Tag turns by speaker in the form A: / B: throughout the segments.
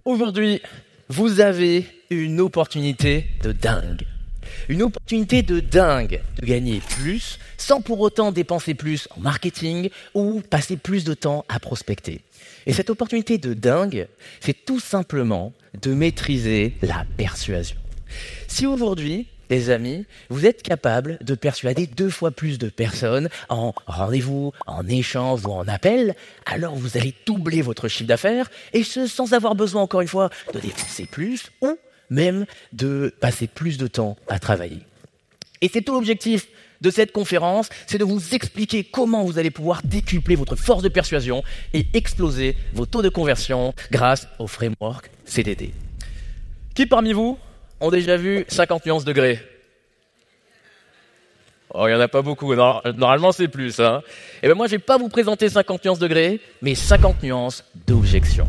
A: Aujourd'hui, vous avez une opportunité de dingue. Une opportunité de dingue de gagner plus sans pour autant dépenser plus en marketing ou passer plus de temps à prospecter. Et cette opportunité de dingue, c'est tout simplement de maîtriser la persuasion. Si aujourd'hui, les amis, vous êtes capable de persuader 2 fois plus de personnes en rendez-vous, en échange ou en appel, alors vous allez doubler votre chiffre d'affaires et ce sans avoir besoin, encore une fois, de dépenser plus ou même de passer plus de temps à travailler. Et c'est tout l'objectif de cette conférence, c'est de vous expliquer comment vous allez pouvoir décupler votre force de persuasion et exploser vos taux de conversion grâce au framework CDD. Qui parmi vous ont déjà vu 50 nuances degrés? Oh, il n'y en a pas beaucoup. Normalement, c'est plus. Hein. Et ben moi, je ne vais pas vous présenter 50 nuances degrés, mais 50 nuances d'objection.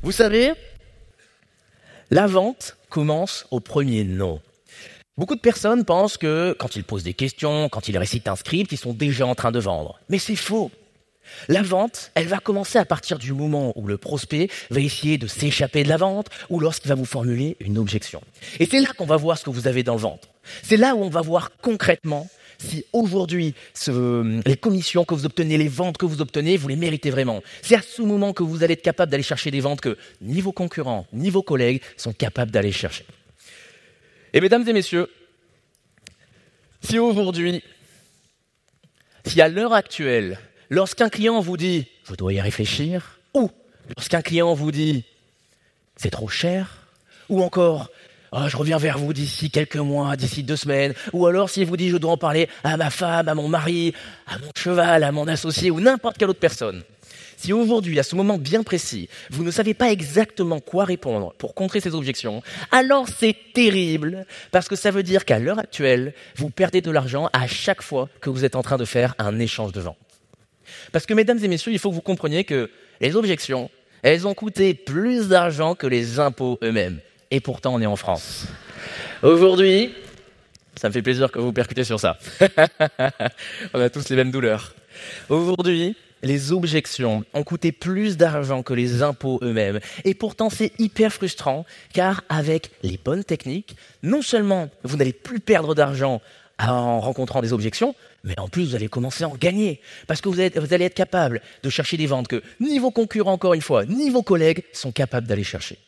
A: Vous savez, la vente commence au premier non. Beaucoup de personnes pensent que quand ils posent des questions, quand ils récitent un script, ils sont déjà en train de vendre. Mais c'est faux. La vente, elle va commencer à partir du moment où le prospect va essayer de s'échapper de la vente ou lorsqu'il va vous formuler une objection. Et c'est là qu'on va voir ce que vous avez dans le ventre. C'est là où on va voir concrètement si aujourd'hui les commissions que vous obtenez, les ventes que vous obtenez, vous les méritez vraiment. C'est à ce moment que vous allez être capable d'aller chercher des ventes que ni vos concurrents, ni vos collègues sont capables d'aller chercher. Et mesdames et messieurs, si aujourd'hui, si à l'heure actuelle, lorsqu'un client vous dit « je dois y réfléchir » ou lorsqu'un client vous dit « c'est trop cher » ou encore oh, « je reviens vers vous d'ici quelques mois, d'ici 2 semaines » ou alors s'il vous dit « je dois en parler à ma femme, à mon mari, à mon cheval, à mon associé » ou n'importe quelle autre personne. Si aujourd'hui, à ce moment bien précis, vous ne savez pas exactement quoi répondre pour contrer ces objections, alors c'est terrible parce que ça veut dire qu'à l'heure actuelle, vous perdez de l'argent à chaque fois que vous êtes en train de faire un échange de vente. Parce que, mesdames et messieurs, il faut que vous compreniez que les objections, elles ont coûté plus d'argent que les impôts eux-mêmes. Et pourtant, on est en France. Aujourd'hui, ça me fait plaisir que vous percutez sur ça. On a tous les mêmes douleurs. Aujourd'hui, les objections ont coûté plus d'argent que les impôts eux-mêmes. Et pourtant, c'est hyper frustrant, car avec les bonnes techniques, non seulement vous n'allez plus perdre d'argent en rencontrant des objections, mais en plus, vous allez commencer à en gagner. Parce que vous allez être capable de chercher des ventes que ni vos concurrents, encore une fois, ni vos collègues sont capables d'aller chercher.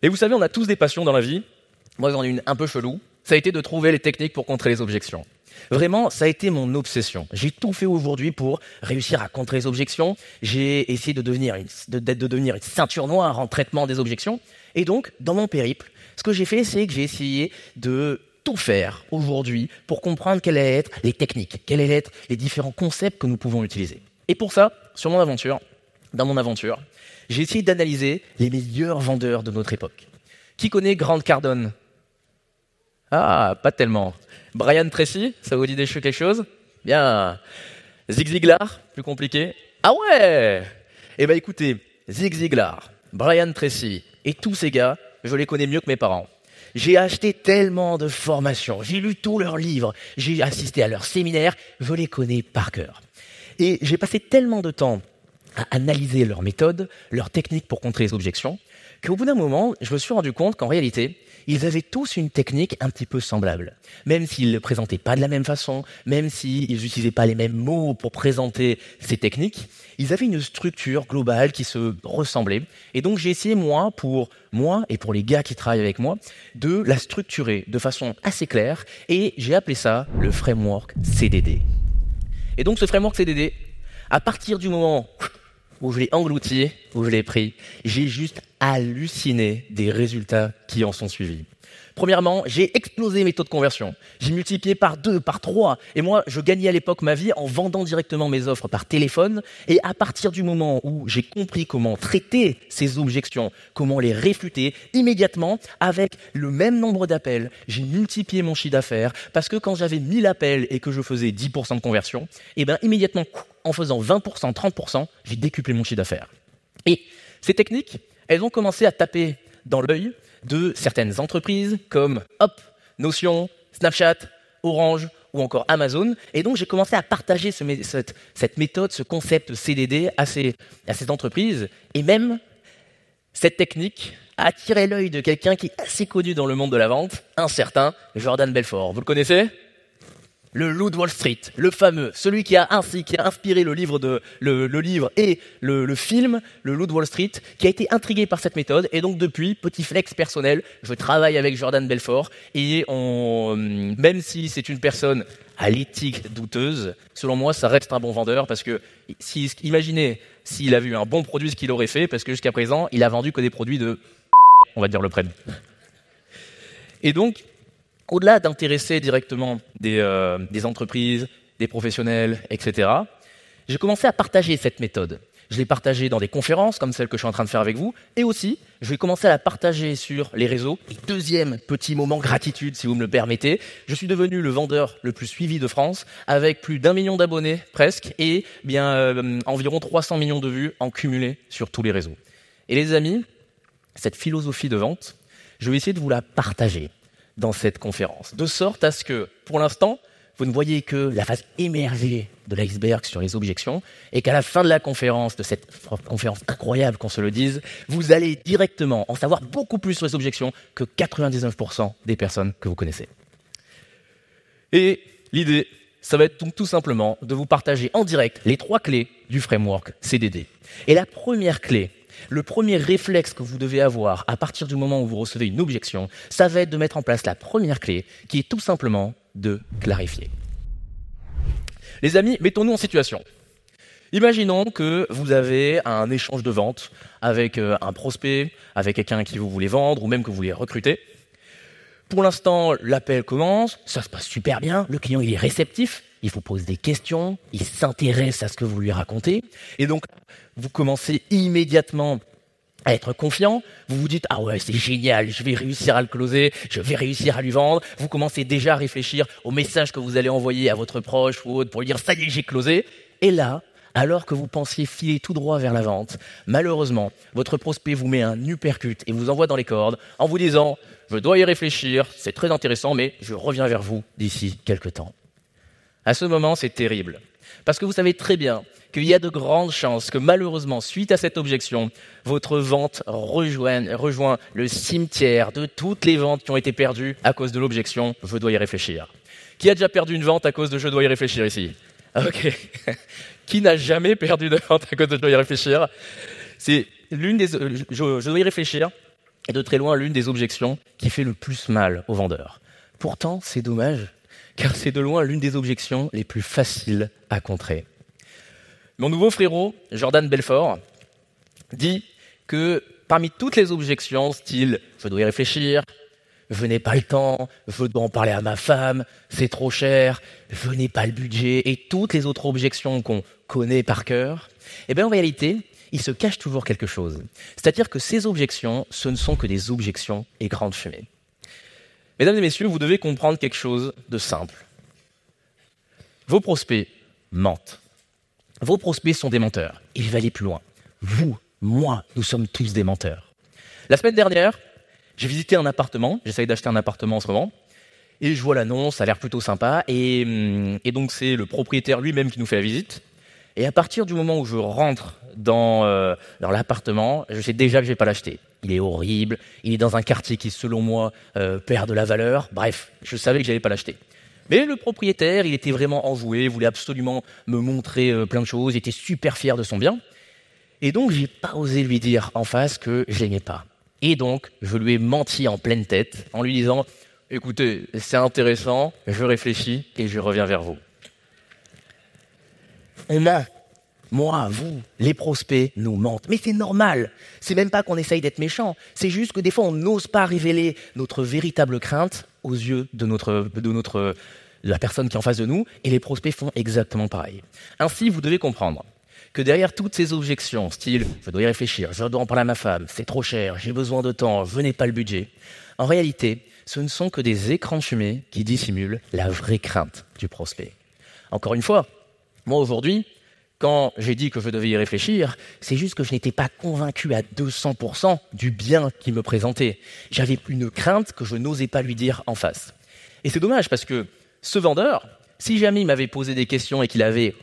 A: Et vous savez, on a tous des passions dans la vie. Moi, j'en ai une un peu chelou. Ça a été de trouver les techniques pour contrer les objections. Vraiment, ça a été mon obsession. J'ai tout fait aujourd'hui pour réussir à contrer les objections. J'ai essayé de devenir une ceinture noire en traitement des objections. Et donc, dans mon périple, ce que j'ai fait, c'est que j'ai essayé de tout faire aujourd'hui pour comprendre quelles allaient être les techniques, quels allaient être les différents concepts que nous pouvons utiliser. Et pour ça, dans mon aventure, j'ai essayé d'analyser les meilleurs vendeurs de notre époque. Qui connaît Grant Cardone? Ah, pas tellement. Brian Tracy, ça vous dit quelque chose? Bien. Zig Ziglar, plus compliqué. Ah ouais! Eh ben écoutez, Zig Ziglar, Brian Tracy et tous ces gars, je les connais mieux que mes parents. J'ai acheté tellement de formations, j'ai lu tous leurs livres, j'ai assisté à leurs séminaires, je les connais par cœur. Et j'ai passé tellement de temps à analyser leurs méthodes, leurs techniques pour contrer les objections, qu'au bout d'un moment, je me suis rendu compte qu'en réalité, ils avaient tous une technique un petit peu semblable. Même s'ils ne le présentaient pas de la même façon, même s'ils n'utilisaient pas les mêmes mots pour présenter ces techniques, ils avaient une structure globale qui se ressemblait. Et donc j'ai essayé, pour moi et pour les gars qui travaillent avec moi, de la structurer de façon assez claire. Et j'ai appelé ça le framework CDD. Et donc ce framework CDD, à partir du moment où je l'ai englouti, où je l'ai pris, j'ai juste halluciné des résultats qui en sont suivis. Premièrement, j'ai explosé mes taux de conversion. J'ai multiplié par 2, par 3. Et moi, je gagnais à l'époque ma vie en vendant directement mes offres par téléphone. Et à partir du moment où j'ai compris comment traiter ces objections, comment les réfuter, immédiatement, avec le même nombre d'appels, j'ai multiplié mon chiffre d'affaires. Parce que quand j'avais 1000 appels et que je faisais 10% de conversion, et ben immédiatement, en faisant 20%, 30%, j'ai décuplé mon chiffre d'affaires. Et ces techniques, elles ont commencé à taper dans l'œil de certaines entreprises comme Hop, Notion, Snapchat, Orange ou encore Amazon. Et donc, j'ai commencé à partager cette méthode, ce concept CDD à ces entreprises. Et même, cette technique a attiré l'œil de quelqu'un qui est assez connu dans le monde de la vente, un certain Jordan Belfort. Vous le connaissez ? Le loup de Wall Street, le fameux, celui qui a inspiré le livre et le film, le loup de Wall Street, qui a été intrigué par cette méthode. Et donc depuis, petit flex personnel, je travaille avec Jordan Belfort. Et même si c'est une personne à l'éthique douteuse, selon moi, ça reste un bon vendeur. Parce que imaginez s'il avait eu un bon produit, ce qu'il aurait fait, parce que jusqu'à présent, il a vendu que des produits de... on va dire le prénom. Et donc, au-delà d'intéresser directement des entreprises, des professionnels, etc., j'ai commencé à partager cette méthode. Je l'ai partagée dans des conférences, comme celle que je suis en train de faire avec vous, et aussi, je vais commencer à la partager sur les réseaux. Et deuxième petit moment gratitude, si vous me le permettez, je suis devenu le vendeur le plus suivi de France, avec plus d'1 million d'abonnés, presque, et environ 300 millions de vues en cumulé sur tous les réseaux. Et les amis, cette philosophie de vente, je vais essayer de vous la partager dans cette conférence, de sorte à ce que, pour l'instant, vous ne voyez que la face émergée de l'iceberg sur les objections, et qu'à la fin de la conférence, de cette conférence incroyable qu'on se le dise, vous allez directement en savoir beaucoup plus sur les objections que 99% des personnes que vous connaissez. Et l'idée, ça va être donc tout simplement de vous partager en direct les 3 clés du framework CDD. Et la première clé, le premier réflexe que vous devez avoir à partir du moment où vous recevez une objection, ça va être de mettre en place la première clé, qui est tout simplement de clarifier. Les amis, mettons-nous en situation. Imaginons que vous avez un échange de vente avec un prospect, avec quelqu'un qui vous voulez vendre ou même que vous voulez recruter. Pour l'instant, l'appel commence, ça se passe super bien, le client il est réceptif, il vous pose des questions, il s'intéresse à ce que vous lui racontez, et donc vous commencez immédiatement à être confiant, vous vous dites « Ah ouais, c'est génial, je vais réussir à le closer, je vais réussir à lui vendre », vous commencez déjà à réfléchir au message que vous allez envoyer à votre proche ou autre pour lui dire « Ça y est, j'ai closé », et là, alors que vous pensiez filer tout droit vers la vente, malheureusement, votre prospect vous met un uppercut et vous envoie dans les cordes en vous disant « Je dois y réfléchir, c'est très intéressant, mais je reviens vers vous d'ici quelques temps. » À ce moment, c'est terrible. Parce que vous savez très bien qu'il y a de grandes chances que malheureusement, suite à cette objection, votre vente rejoint le cimetière de toutes les ventes qui ont été perdues à cause de l'objection « Je dois y réfléchir ». Qui a déjà perdu une vente à cause de « Je dois y réfléchir » ici ? Ok. Qui n'a jamais perdu de vente à cause de « Je dois y réfléchir » C'est l'une des... Je dois y réfléchir est de très loin l'une des objections qui fait le plus mal aux vendeurs. Pourtant, c'est dommage, car c'est de loin l'une des objections les plus faciles à contrer. Mon nouveau frérot, Jordan Belfort, dit que parmi toutes les objections, style « je dois y réfléchir »,« je n'ai pas le temps »,« je dois en parler à ma femme »,« c'est trop cher »,« je n'ai pas le budget » et toutes les autres objections qu'on connaît par cœur, eh bien en réalité, il se cache toujours quelque chose. C'est-à-dire que ces objections, ce ne sont que des objections et grandes fumées. Mesdames et messieurs, vous devez comprendre quelque chose de simple. Vos prospects mentent. Vos prospects sont des menteurs. Et je vais aller plus loin. Vous, moi, nous sommes tous des menteurs. La semaine dernière, j'ai visité un appartement. J'essaye d'acheter un appartement en ce moment. Et je vois l'annonce, ça a l'air plutôt sympa. Et donc, c'est le propriétaire lui-même qui nous fait la visite. Et à partir du moment où je rentre dans l'appartement, je sais déjà que je vais pas l'acheter. Il est horrible, il est dans un quartier qui, selon moi, perd de la valeur. Bref, je savais que j'allais pas l'acheter. Mais le propriétaire, il était vraiment enjoué, voulait absolument me montrer plein de choses, il était super fier de son bien. Et donc, j'ai pas osé lui dire en face que je l'aimais pas. Et donc, je lui ai menti en pleine tête en lui disant « Écoutez, c'est intéressant, je réfléchis et je reviens vers vous. » On ment. Moi, vous, les prospects nous mentent. Mais c'est normal. C'est même pas qu'on essaye d'être méchant. C'est juste que des fois, on n'ose pas révéler notre véritable crainte aux yeux de la personne qui est en face de nous. Et les prospects font exactement pareil. Ainsi, vous devez comprendre que derrière toutes ces objections, style « je dois y réfléchir, je dois en parler à ma femme, c'est trop cher, j'ai besoin de temps, je n'ai pas le budget », en réalité, ce ne sont que des écrans de fumée qui dissimulent la vraie crainte du prospect. Encore une fois, moi aujourd'hui, quand j'ai dit que je devais y réfléchir, c'est juste que je n'étais pas convaincu à 200% du bien qu'il me présentait. J'avais une crainte que je n'osais pas lui dire en face. Et c'est dommage parce que ce vendeur, si jamais il m'avait posé des questions et qu'il avait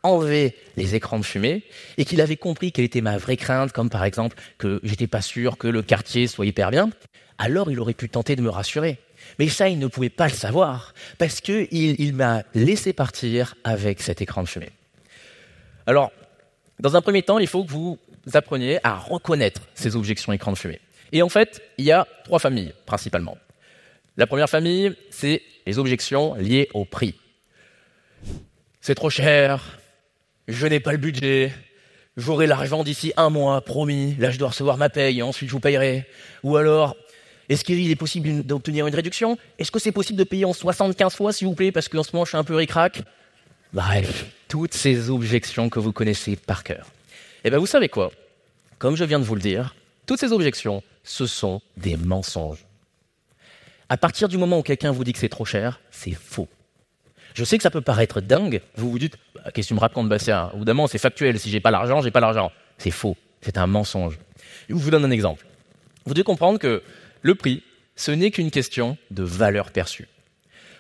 A: enlevé les écrans de fumée et qu'il avait compris quelle était ma vraie crainte, comme par exemple que j'étais pas sûr que le quartier soit hyper bien, alors il aurait pu tenter de me rassurer. Mais ça, il ne pouvait pas le savoir parce qu'il m'a laissé partir avec cet écran de fumée. Alors, dans un premier temps, il faut que vous appreniez à reconnaître ces objections écran de fumée. Et en fait, il y a 3 familles principalement. La première famille, c'est les objections liées au prix. C'est trop cher, je n'ai pas le budget, j'aurai l'argent d'ici 1 mois, promis, là je dois recevoir ma paye et ensuite je vous payerai. Ou alors, est-ce qu'il est possible d'obtenir une réduction? Est-ce que c'est possible de payer en 75 fois, s'il vous plaît, parce qu'en ce moment je suis un peu ric-rac? Bref, toutes ces objections que vous connaissez par cœur. Eh bien, vous savez quoi? Comme je viens de vous le dire, toutes ces objections, ce sont des mensonges. À partir du moment où quelqu'un vous dit que c'est trop cher, c'est faux. Je sais que ça peut paraître dingue, vous vous dites « Qu'est-ce que tu me racontes, Bastien ?» Évidemment, c'est factuel, si j'ai pas l'argent, j'ai pas l'argent. C'est faux, c'est un mensonge. Je vous donne un exemple. Vous devez comprendre que le prix, ce n'est qu'une question de valeur perçue.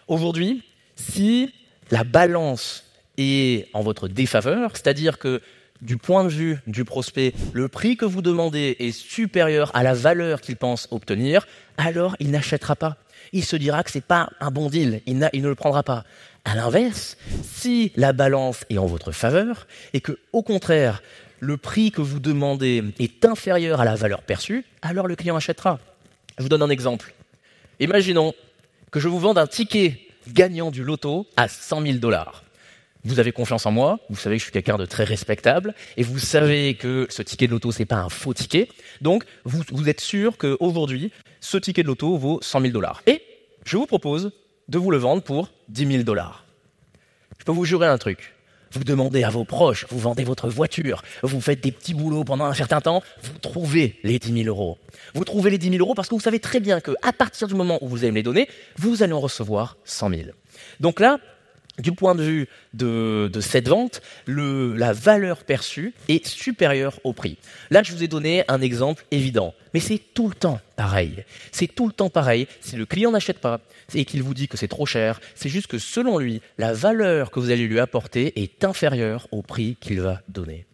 A: Aujourd'hui, si la balance est en votre défaveur, c'est-à-dire que du point de vue du prospect, le prix que vous demandez est supérieur à la valeur qu'il pense obtenir, alors il n'achètera pas. Il se dira que ce n'est pas un bon deal, il ne le prendra pas. À l'inverse, si la balance est en votre faveur et que, au contraire, le prix que vous demandez est inférieur à la valeur perçue, alors le client achètera. Je vous donne un exemple. Imaginons que je vous vende un ticket gagnant du loto à 100 000 $. Vous avez confiance en moi, vous savez que je suis quelqu'un de très respectable, et vous savez que ce ticket de loto, c'est pas un faux ticket. Donc, vous êtes sûr qu'aujourd'hui, ce ticket de loto vaut 100 000 $. Et je vous propose de vous le vendre pour 10 000 $. Je peux vous jurer un truc. Vous demandez à vos proches, vous vendez votre voiture, vous faites des petits boulots pendant un certain temps, vous trouvez les 10 000 €. Vous trouvez les 10 000 € parce que vous savez très bien qu'à partir du moment où vous allez me les donner, vous allez en recevoir 100 000. Donc là, du point de vue de cette vente, la valeur perçue est supérieure au prix. Là, je vous ai donné un exemple évident, mais c'est tout le temps pareil. C'est tout le temps pareil. Si le client n'achète pas et qu'il vous dit que c'est trop cher, c'est juste que selon lui, la valeur que vous allez lui apporter est inférieure au prix qu'il va donner.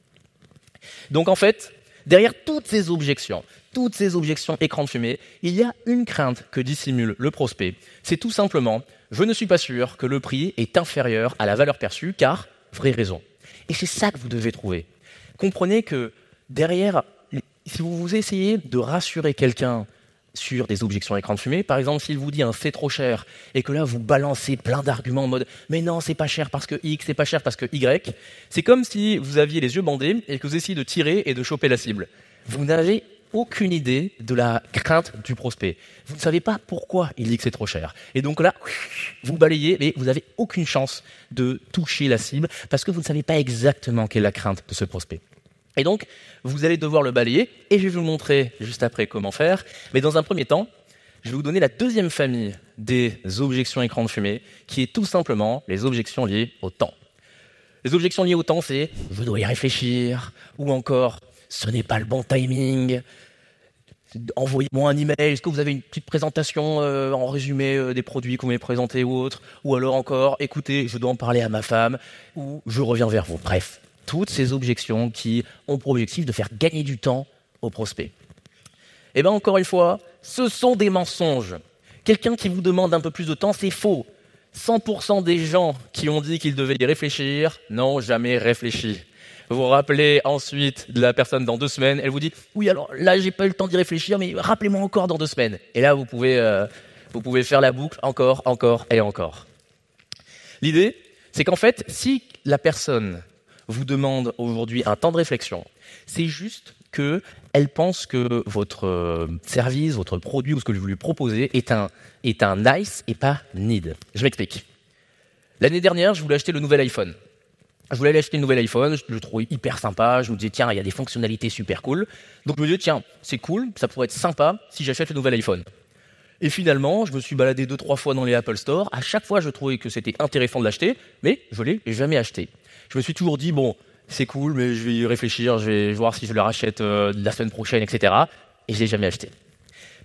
A: Donc en fait, derrière toutes ces objections écran de fumée, il y a une crainte que dissimule le prospect. C'est tout simplement « je ne suis pas sûr que le prix est inférieur à la valeur perçue car, vraie raison ». Et c'est ça que vous devez trouver. Comprenez que derrière, si vous essayez de rassurer quelqu'un sur des objections écran de fumée, par exemple s'il vous dit un c'est trop cher et que là vous balancez plein d'arguments en mode mais non c'est pas cher parce que X, c'est pas cher parce que Y, c'est comme si vous aviez les yeux bandés et que vous essayez de tirer et de choper la cible. Vous n'avez aucune idée de la crainte du prospect. Vous ne savez pas pourquoi il dit que c'est trop cher. Et donc là, vous balayez, mais vous n'avez aucune chance de toucher la cible parce que vous ne savez pas exactement quelle est la crainte de ce prospect. Et donc, vous allez devoir le balayer, et je vais vous montrer juste après comment faire. Mais dans un premier temps, je vais vous donner la deuxième famille des objections écran de fumée, qui est tout simplement les objections liées au temps. Les objections liées au temps, c'est « je dois y réfléchir » ou encore « ce n'est pas le bon timing ». Envoyez-moi un email, est-ce que vous avez une petite présentation en résumé des produits que vous voulez présenter ou autre? Ou alors encore, écoutez, je dois en parler à ma femme, ou je reviens vers vous. Bref, toutes ces objections qui ont pour objectif de faire gagner du temps aux prospects. Eh bien, encore une fois, ce sont des mensonges. Quelqu'un qui vous demande un peu plus de temps, c'est faux. 100% des gens qui ont dit qu'ils devaient y réfléchir n'ont jamais réfléchi. Vous vous rappelez ensuite de la personne dans 2 semaines, elle vous dit « Oui, alors là, j'ai pas eu le temps d'y réfléchir, mais rappelez-moi encore dans 2 semaines. » Et là, vous pouvez faire la boucle encore et encore. L'idée, c'est qu'en fait, si la personne vous demande aujourd'hui un temps de réflexion, c'est juste qu'elle pense que votre service, votre produit ou ce que vous lui proposez est un nice et pas need. Je m'explique. L'année dernière, je voulais acheter le nouvel iPhone. Je voulais acheter le nouvel iPhone, je le trouvais hyper sympa, je me disais tiens, il y a des fonctionnalités super cool. Donc je me disais tiens, c'est cool, ça pourrait être sympa si j'achète le nouvel iPhone. Et finalement, je me suis baladé 2-3 fois dans les Apple Store, à chaque fois je trouvais que c'était intéressant de l'acheter, mais je l'ai jamais acheté. Je me suis toujours dit bon, c'est cool, mais je vais y réfléchir, je vais voir si je le rachète la semaine prochaine, etc. Et je l'ai jamais acheté.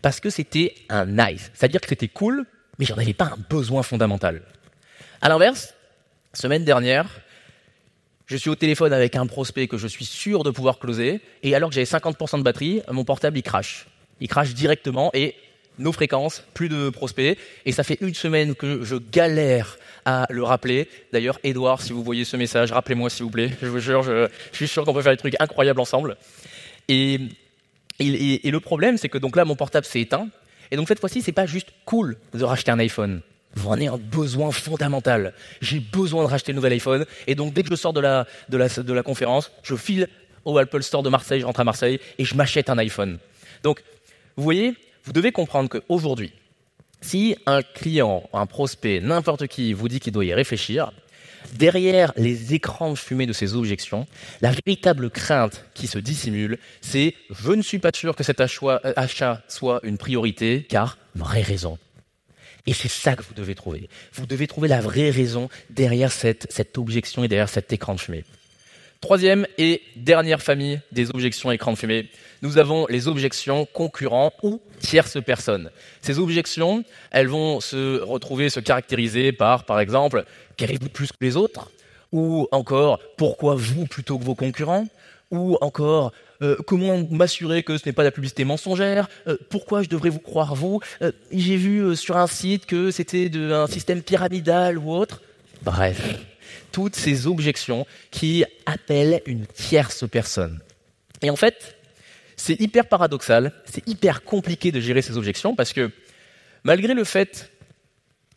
A: Parce que c'était un nice, c'est-à-dire que c'était cool, mais j'en avais pas un besoin fondamental. À l'inverse, semaine dernière, je suis au téléphone avec un prospect que je suis sûr de pouvoir closer, et alors que j'avais 50% de batterie, mon portable il crache. Il crache directement et nos fréquences, plus de prospects, et ça fait une semaine que je galère à le rappeler. D'ailleurs, Edouard, si vous voyez ce message, rappelez-moi s'il vous plaît. Je vous jure, je suis sûr qu'on peut faire des trucs incroyables ensemble. Et le problème, c'est que donc là, mon portable s'est éteint, et donc cette fois-ci, c'est pas juste cool de racheter un iPhone. Vous en avez un besoin fondamental. J'ai besoin de racheter le nouvel iPhone, et donc dès que je sors de la conférence, je file au Apple Store de Marseille, je rentre à Marseille, et je m'achète un iPhone. Donc, vous voyez, vous devez comprendre qu'aujourd'hui, si un client, un prospect, n'importe qui vous dit qu'il doit y réfléchir, derrière les écrans de fumée de ces objections, la véritable crainte qui se dissimule, c'est « je ne suis pas sûr que cet achat soit une priorité, car vraie raison ». Et c'est ça que vous devez trouver. Vous devez trouver la vraie raison derrière cette objection et derrière cet écran de fumée. Troisième et dernière famille des objections écran de fumée, nous avons les objections concurrents ou tierces personnes. Ces objections, elles vont se caractériser par exemple, qu'avez-vous de plus que les autres? Ou encore, pourquoi vous plutôt que vos concurrents? Ou encore, comment m'assurer que ce n'est pas de la publicité mensongère? Pourquoi je devrais vous croire vous? J'ai vu sur un site que c'était un système pyramidal ou autre. Bref, toutes ces objections qui appellent une tierce personne. Et en fait, c'est hyper paradoxal, c'est hyper compliqué de gérer ces objections parce que malgré le fait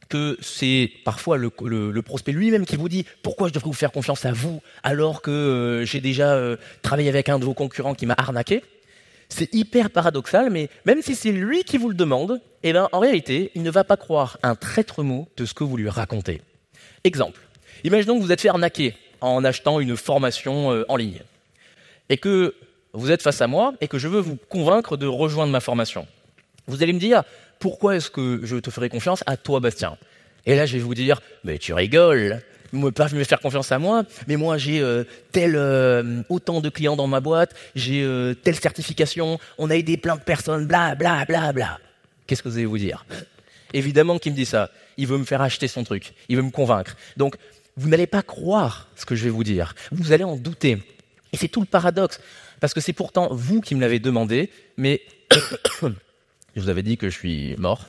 A: que c'est parfois le prospect lui-même qui vous dit « Pourquoi je devrais vous faire confiance à vous alors que j'ai déjà travaillé avec un de vos concurrents qui m'a arnaqué ?» C'est hyper paradoxal, mais même si c'est lui qui vous le demande, eh ben, en réalité, il ne va pas croire un traître mot de ce que vous lui racontez. Exemple, imaginons que vous êtes fait arnaquer en achetant une formation en ligne et que vous êtes face à moi et que je veux vous convaincre de rejoindre ma formation. Vous allez me dire « Pourquoi est-ce que je te ferai confiance à toi, Bastien ?» Et là, je vais vous dire « Mais tu rigoles, pas me faire confiance à moi, mais moi j'ai autant de clients dans ma boîte, j'ai telle certification, on a aidé plein de personnes, bla bla bla bla. » Qu'est-ce que vous allez vous dire? Évidemment qu'il me dit ça. Il veut me faire acheter son truc, il veut me convaincre. Donc, vous n'allez pas croire ce que je vais vous dire, vous allez en douter. Et c'est tout le paradoxe, parce que c'est pourtant vous qui me l'avez demandé, mais je vous avais dit que je suis mort.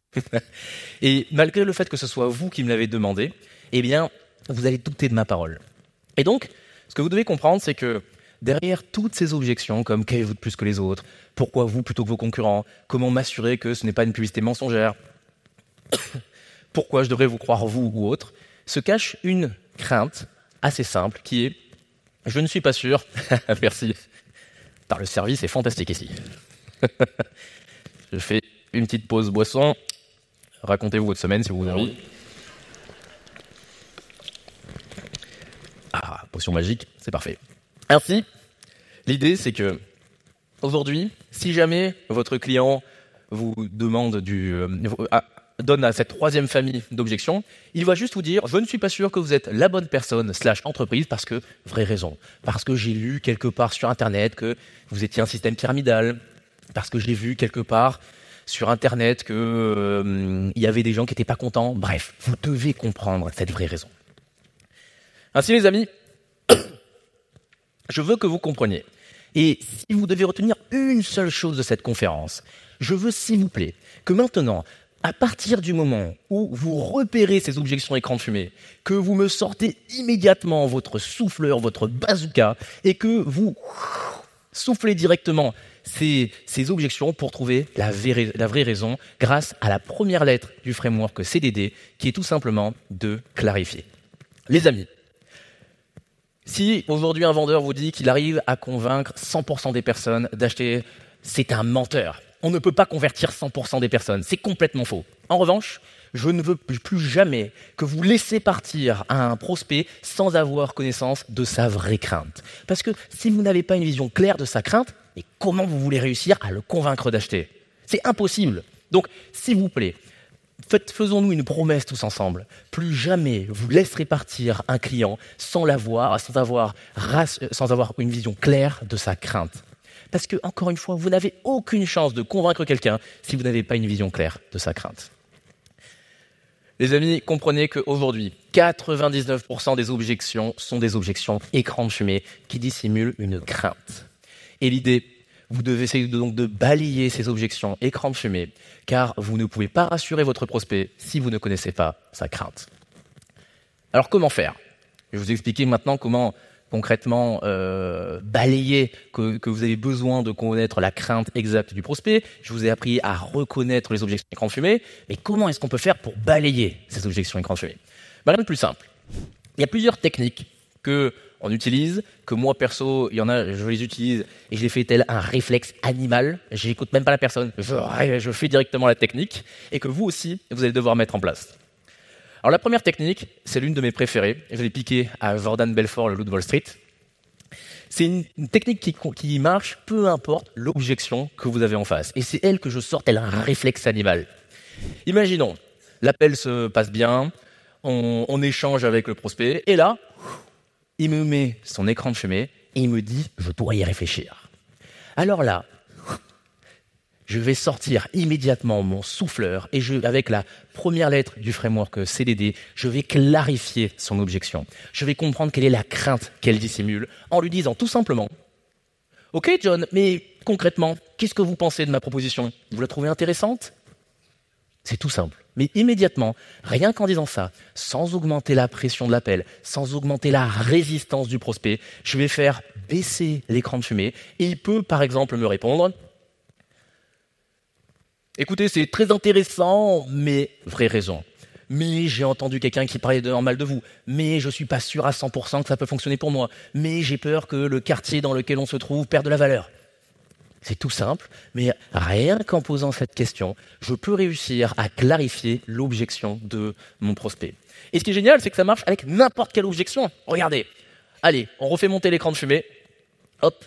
A: Et malgré le fait que ce soit vous qui me l'avez demandé, eh bien, vous allez douter de ma parole. Et donc, ce que vous devez comprendre, c'est que derrière toutes ces objections, comme qu'avez-vous de plus que les autres, pourquoi vous plutôt que vos concurrents, comment m'assurer que ce n'est pas une publicité mensongère, pourquoi je devrais vous croire vous ou autre, se cache une crainte assez simple qui est « je ne suis pas sûr ». Merci. Par le service est fantastique ici. Je fais une petite pause boisson. Racontez-vous votre semaine si vous avez envie. Ah, potion magique, c'est parfait. Ainsi, l'idée c'est que aujourd'hui, si jamais votre client vous demande donne à cette troisième famille d'objections, il va juste vous dire « Je ne suis pas sûr que vous êtes la bonne personne / entreprise parce que, vraie raison, parce que j'ai lu quelque part sur Internet que vous étiez un système pyramidal, parce que j'ai vu quelque part sur Internet que y avait des gens qui n'étaient pas contents. » Bref, vous devez comprendre cette vraie raison. Ainsi les amis, je veux que vous compreniez. Et si vous devez retenir une seule chose de cette conférence, je veux s'il vous plaît que maintenant, à partir du moment où vous repérez ces objections écran de fumée, que vous me sortez immédiatement votre souffleur, votre bazooka, et que vous soufflez directement ces objections pour trouver la vraie raison grâce à la première lettre du framework CDD, qui est tout simplement de clarifier. Les amis, si aujourd'hui un vendeur vous dit qu'il arrive à convaincre 100% des personnes d'acheter, c'est un menteur. On ne peut pas convertir 100% des personnes, c'est complètement faux. En revanche, je ne veux plus jamais que vous laissez partir un prospect sans avoir connaissance de sa vraie crainte. Parce que si vous n'avez pas une vision claire de sa crainte, mais comment vous voulez réussir à le convaincre d'acheter? C'est impossible. Donc, s'il vous plaît, faisons-nous une promesse tous ensemble. Plus jamais vous laisserez partir un client sans avoir une vision claire de sa crainte. Parce que, encore une fois, vous n'avez aucune chance de convaincre quelqu'un si vous n'avez pas une vision claire de sa crainte. Les amis, comprenez qu'aujourd'hui, 99% des objections sont des objections écran de fumée qui dissimulent une crainte. Et l'idée, vous devez essayer donc de balayer ces objections écran de fumée, car vous ne pouvez pas rassurer votre prospect si vous ne connaissez pas sa crainte. Alors comment faire? Je vais vous expliquer maintenant comment concrètement balayer, que vous avez besoin de connaître la crainte exacte du prospect. Je vous ai appris à reconnaître les objections écran de fumée, mais comment est-ce qu'on peut faire pour balayer ces objections écran de fumée? Rien de plus simple. Il y a plusieurs techniques qu'on utilise, que moi perso, il y en a, je les utilise et je les fais tel un réflexe animal. Je n'écoute même pas la personne, je fais directement la technique et que vous aussi, vous allez devoir mettre en place. Alors la première technique, c'est l'une de mes préférées. Je l'ai piquée à Jordan Belfort, le loup de Wall Street. C'est une technique qui marche peu importe l'objection que vous avez en face. Et c'est elle que je sors tel un réflexe animal. Imaginons, l'appel se passe bien, on échange avec le prospect, et là, il me met son écran de fumée et il me dit « je dois y réfléchir ». Alors là, je vais sortir immédiatement mon souffleur et avec la première lettre du framework CDD, je vais clarifier son objection. Je vais comprendre quelle est la crainte qu'elle dissimule en lui disant tout simplement « Ok John, mais concrètement, qu'est-ce que vous pensez de ma proposition? Vous la trouvez intéressante ?» C'est tout simple. Mais immédiatement, rien qu'en disant ça, sans augmenter la pression de l'appel, sans augmenter la résistance du prospect, je vais faire baisser l'écran de fumée et il peut par exemple me répondre « Écoutez, c'est très intéressant, mais vraie raison. Mais j'ai entendu quelqu'un qui parlait en mal de vous. Mais je suis pas sûr à 100% que ça peut fonctionner pour moi. Mais j'ai peur que le quartier dans lequel on se trouve perde de la valeur. » C'est tout simple, mais rien qu'en posant cette question, je peux réussir à clarifier l'objection de mon prospect. Et ce qui est génial, c'est que ça marche avec n'importe quelle objection. Regardez. Allez, on refait monter l'écran de fumée. Hop.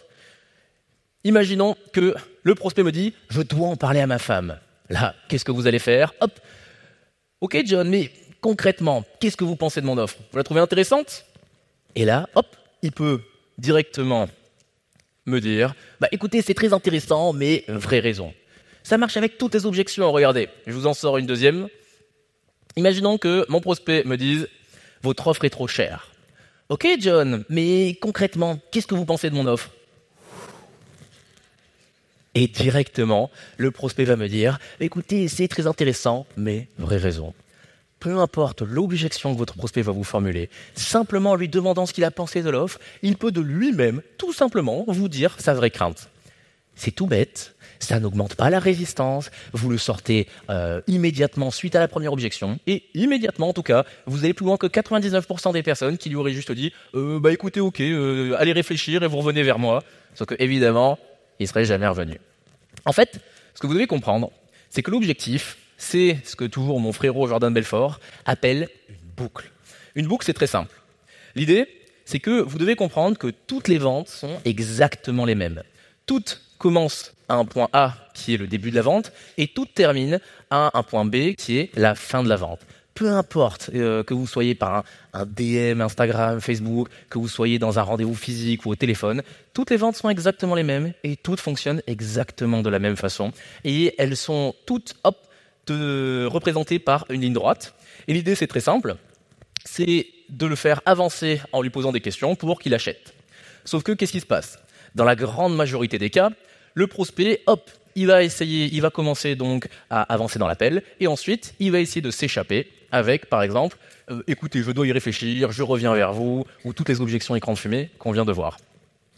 A: Imaginons que le prospect me dit « je dois en parler à ma femme ». Là, qu'est-ce que vous allez faire? Hop. Ok John, mais concrètement, qu'est-ce que vous pensez de mon offre? Vous la trouvez intéressante? Et là, hop, il peut directement me dire « écoutez, c'est très intéressant, mais vraie raison ». Ça marche avec toutes les objections. Regardez, je vous en sors une deuxième. Imaginons que mon prospect me dise « votre offre est trop chère ». Ok John, mais concrètement, qu'est-ce que vous pensez de mon offre? Et directement, le prospect va me dire « écoutez, c'est très intéressant, mais vraie raison ». Peu importe l'objection que votre prospect va vous formuler, simplement en lui demandant ce qu'il a pensé de l'offre, il peut de lui-même, tout simplement, vous dire sa vraie crainte. C'est tout bête, ça n'augmente pas la résistance, vous le sortez immédiatement suite à la première objection, et immédiatement en tout cas, vous allez plus loin que 99% des personnes qui lui auraient juste dit écoutez, ok, allez réfléchir et vous revenez vers moi. Sauf que évidemment, il ne serait jamais revenu. En fait, ce que vous devez comprendre, c'est que l'objectif, c'est ce que toujours mon frérot Jordan Belfort appelle une boucle. Une boucle, c'est très simple. L'idée, c'est que vous devez comprendre que toutes les ventes sont exactement les mêmes. Toutes commencent à un point A, qui est le début de la vente, et toutes terminent à un point B, qui est la fin de la vente. Peu importe que vous soyez par un DM, Instagram, Facebook, que vous soyez dans un rendez-vous physique ou au téléphone, toutes les ventes sont exactement les mêmes et toutes fonctionnent exactement de la même façon. Et elles sont toutes, représentées par une ligne droite. Et l'idée, c'est très simple, c'est de le faire avancer en lui posant des questions pour qu'il achète. Sauf que, qu'est-ce qui se passe? Dans la grande majorité des cas, le prospect, il va commencer donc à avancer dans l'appel et ensuite, il va essayer de s'échapper avec, par exemple, écoutez, je dois y réfléchir, je reviens vers vous, ou toutes les objections écran de fumée qu'on vient de voir.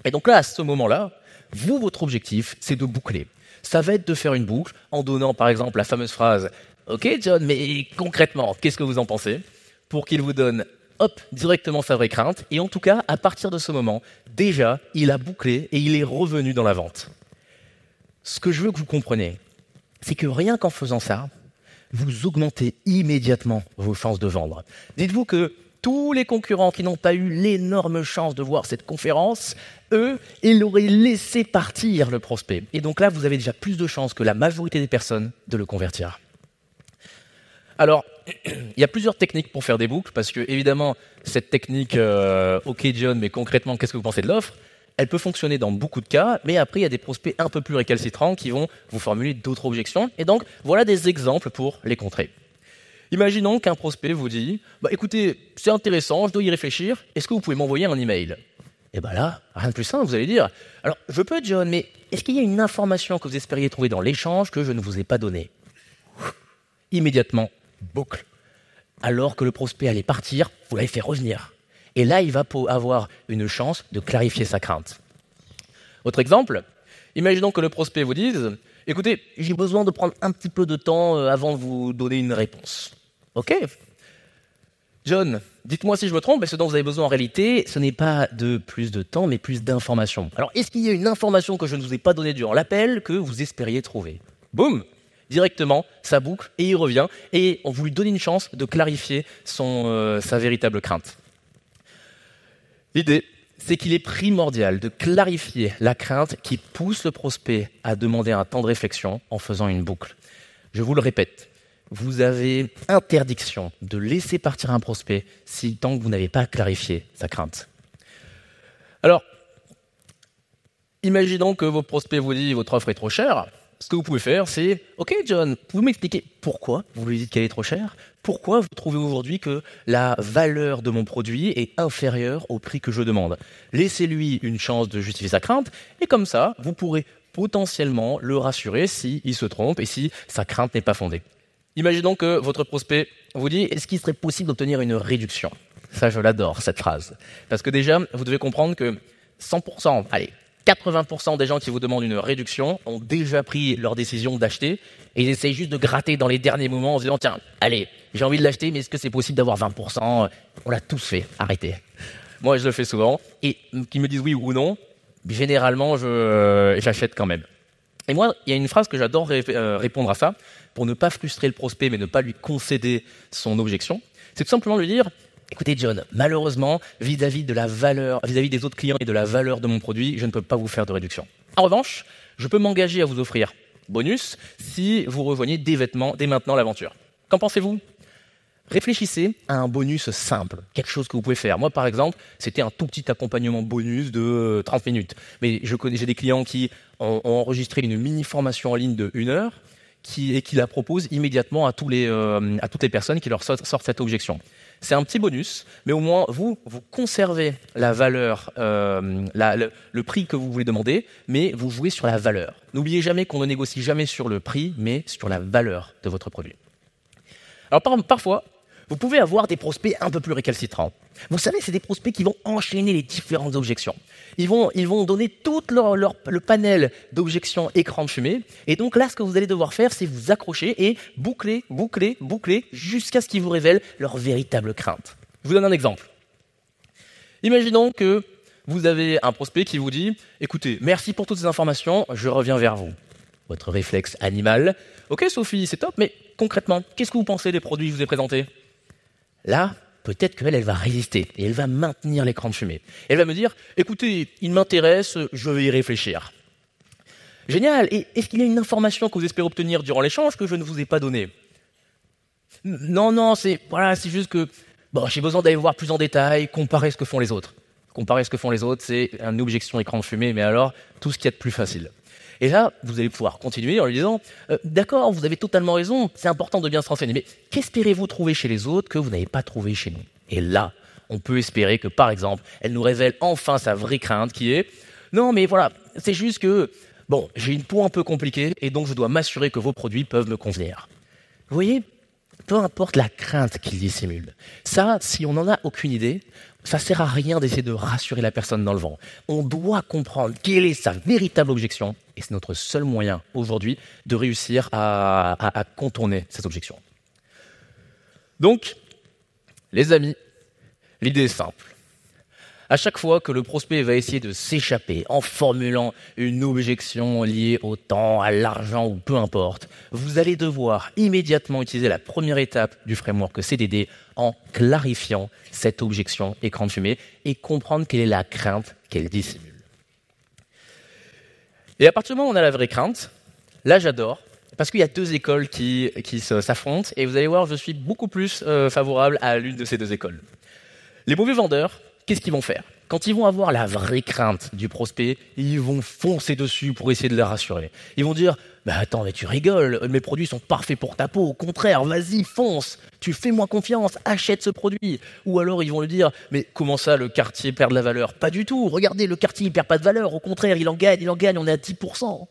A: Et donc là, à ce moment-là, votre objectif, c'est de boucler. Ça va être de faire une boucle en donnant, par exemple, la fameuse phrase « Ok John, mais concrètement, qu'est-ce que vous en pensez ?» pour qu'il vous donne, directement sa vraie crainte. Et en tout cas, à partir de ce moment, déjà, il a bouclé et il est revenu dans la vente. Ce que je veux que vous compreniez, c'est que rien qu'en faisant ça, vous augmentez immédiatement vos chances de vendre. Dites-vous que tous les concurrents qui n'ont pas eu l'énorme chance de voir cette conférence, eux, ils auraient laissé partir le prospect. Et donc là, vous avez déjà plus de chances que la majorité des personnes de le convertir. Alors, il y a plusieurs techniques pour faire des boucles, parce que évidemment, cette technique OK John, mais concrètement, qu'est-ce que vous pensez de l'offre? Elle peut fonctionner dans beaucoup de cas, mais après, il y a des prospects un peu plus récalcitrants qui vont vous formuler d'autres objections. Et donc, voilà des exemples pour les contrer. Imaginons qu'un prospect vous dit « Écoutez, c'est intéressant, je dois y réfléchir, est-ce que vous pouvez m'envoyer un email ?» Et bien là, rien de plus simple, vous allez dire « Alors, je peux, John, mais est-ce qu'il y a une information que vous espériez trouver dans l'échange que je ne vous ai pas donnée ?» Immédiatement, boucle. Alors que le prospect allait partir, vous l'avez fait revenir. Et là, il va avoir une chance de clarifier sa crainte. Autre exemple, imaginons que le prospect vous dise « Écoutez, j'ai besoin de prendre un petit peu de temps avant de vous donner une réponse. » Ok. John, dites-moi si je me trompe, mais ce dont vous avez besoin en réalité, ce n'est pas de plus de temps, mais plus d'informations. Alors, est-ce qu'il y a une information que je ne vous ai pas donnée durant l'appel que vous espériez trouver? Boum! Directement, ça boucle et il revient, et on vous lui donne une chance de clarifier sa véritable crainte. L'idée, c'est qu'il est primordial de clarifier la crainte qui pousse le prospect à demander un temps de réflexion en faisant une boucle. Je vous le répète, vous avez interdiction de laisser partir un prospect tant que vous n'avez pas clarifié sa crainte. Alors, imaginons que votre prospect vous dit « votre offre est trop chère ». Ce que vous pouvez faire, c'est « Ok John, pouvez-vous m'expliquer pourquoi vous lui dites qu'elle est trop chère? Pourquoi vous trouvez aujourd'hui que la valeur de mon produit est inférieure au prix que je demande ?» Laissez-lui une chance de justifier sa crainte, et comme ça, vous pourrez potentiellement le rassurer s'il se trompe et si sa crainte n'est pas fondée. Imaginons que votre prospect vous dit « Est-ce qu'il serait possible d'obtenir une réduction ?» Ça, je l'adore, cette phrase. Parce que déjà, vous devez comprendre que 100%, allez, 80% des gens qui vous demandent une réduction ont déjà pris leur décision d'acheter et ils essayent juste de gratter dans les derniers moments en se disant « Tiens, allez, j'ai envie de l'acheter, mais est-ce que c'est possible d'avoir 20% ?» On l'a tous fait, arrêtez. Moi, je le fais souvent. Et qu'ils me disent oui ou non, généralement, j'achète quand même. Et moi, il y a une phrase que j'adore répondre à ça, pour ne pas frustrer le prospect, mais ne pas lui concéder son objection. C'est tout simplement lui dire « Écoutez John, malheureusement, vis-à-vis des autres clients et de la valeur de mon produit, je ne peux pas vous faire de réduction. En revanche, je peux m'engager à vous offrir bonus si vous rejoignez dès maintenant l'aventure. Qu'en pensez-vous ? Réfléchissez à un bonus simple, quelque chose que vous pouvez faire. Moi, par exemple, c'était un tout petit accompagnement bonus de 30 minutes. Mais j'ai des clients qui ont enregistré une mini-formation en ligne de 1 heure et qui la proposent immédiatement à toutes les personnes qui leur sortent cette objection. C'est un petit bonus, mais au moins, vous conservez la valeur, le prix que vous voulez demander, mais vous jouez sur la valeur. N'oubliez jamais qu'on ne négocie jamais sur le prix, mais sur la valeur de votre produit. Alors parfois, vous pouvez avoir des prospects un peu plus récalcitrants. Vous savez, c'est des prospects qui vont enchaîner les différentes objections. Ils vont donner tout le panel d'objections écran de fumée. Et donc là, ce que vous allez devoir faire, c'est vous accrocher et boucler jusqu'à ce qu'ils vous révèlent leur véritable crainte. Je vous donne un exemple. Imaginons que vous avez un prospect qui vous dit « Écoutez, merci pour toutes ces informations, je reviens vers vous. » Votre réflexe animal. « Ok Sophie, c'est top, mais concrètement, qu'est-ce que vous pensez des produits que je vous ai présentés ?» Là, peut-être qu'elle va résister et elle va maintenir l'écran de fumée. Elle va me dire « Écoutez, il m'intéresse, je vais y réfléchir. » Génial. Et est-ce qu'il y a une information que vous espérez obtenir durant l'échange que je ne vous ai pas donnée? Non, c'est juste que j'ai besoin d'aller voir plus en détail, comparer ce que font les autres. Comparer ce que font les autres, c'est une objection écran de fumée, mais alors, tout ce qu'il y a de plus facile. Et là, vous allez pouvoir continuer en lui disant « D'accord, vous avez totalement raison, c'est important de bien se renseigner, mais qu'espérez-vous trouver chez les autres que vous n'avez pas trouvé chez nous ?» Et là, on peut espérer que, par exemple, elle nous révèle enfin sa vraie crainte qui est « Non, mais voilà, c'est juste que, j'ai une peau un peu compliquée et donc je dois m'assurer que vos produits peuvent me convenir. » Vous voyez, peu importe la crainte qu'il dissimule. Ça, si on n'en a aucune idée, ça ne sert à rien d'essayer de rassurer la personne dans le vent. On doit comprendre quelle est sa véritable objection et c'est notre seul moyen aujourd'hui de réussir à contourner cette objection. Donc, les amis, l'idée est simple. À chaque fois que le prospect va essayer de s'échapper en formulant une objection liée au temps, à l'argent ou peu importe, vous allez devoir immédiatement utiliser la première étape du framework CDD en clarifiant cette objection écran de fumée et comprendre quelle est la crainte qu'elle dissimule. Et à partir du moment où on a la vraie crainte, là j'adore, parce qu'il y a deux écoles qui s'affrontent et vous allez voir, je suis beaucoup plus favorable à l'une de ces deux écoles. Les mauvais vendeurs, qu'est-ce qu'ils vont faire? Quand ils vont avoir la vraie crainte du prospect, ils vont foncer dessus pour essayer de le rassurer. Ils vont dire « Mais attends, mais tu rigoles, mes produits sont parfaits pour ta peau, au contraire, vas-y, fonce, tu fais-moi confiance, achète ce produit ». Ou alors ils vont lui dire « Mais comment ça, le quartier perd de la valeur ?» Pas du tout, regardez, le quartier il perd pas de valeur, au contraire, il en gagne, on est à 10%.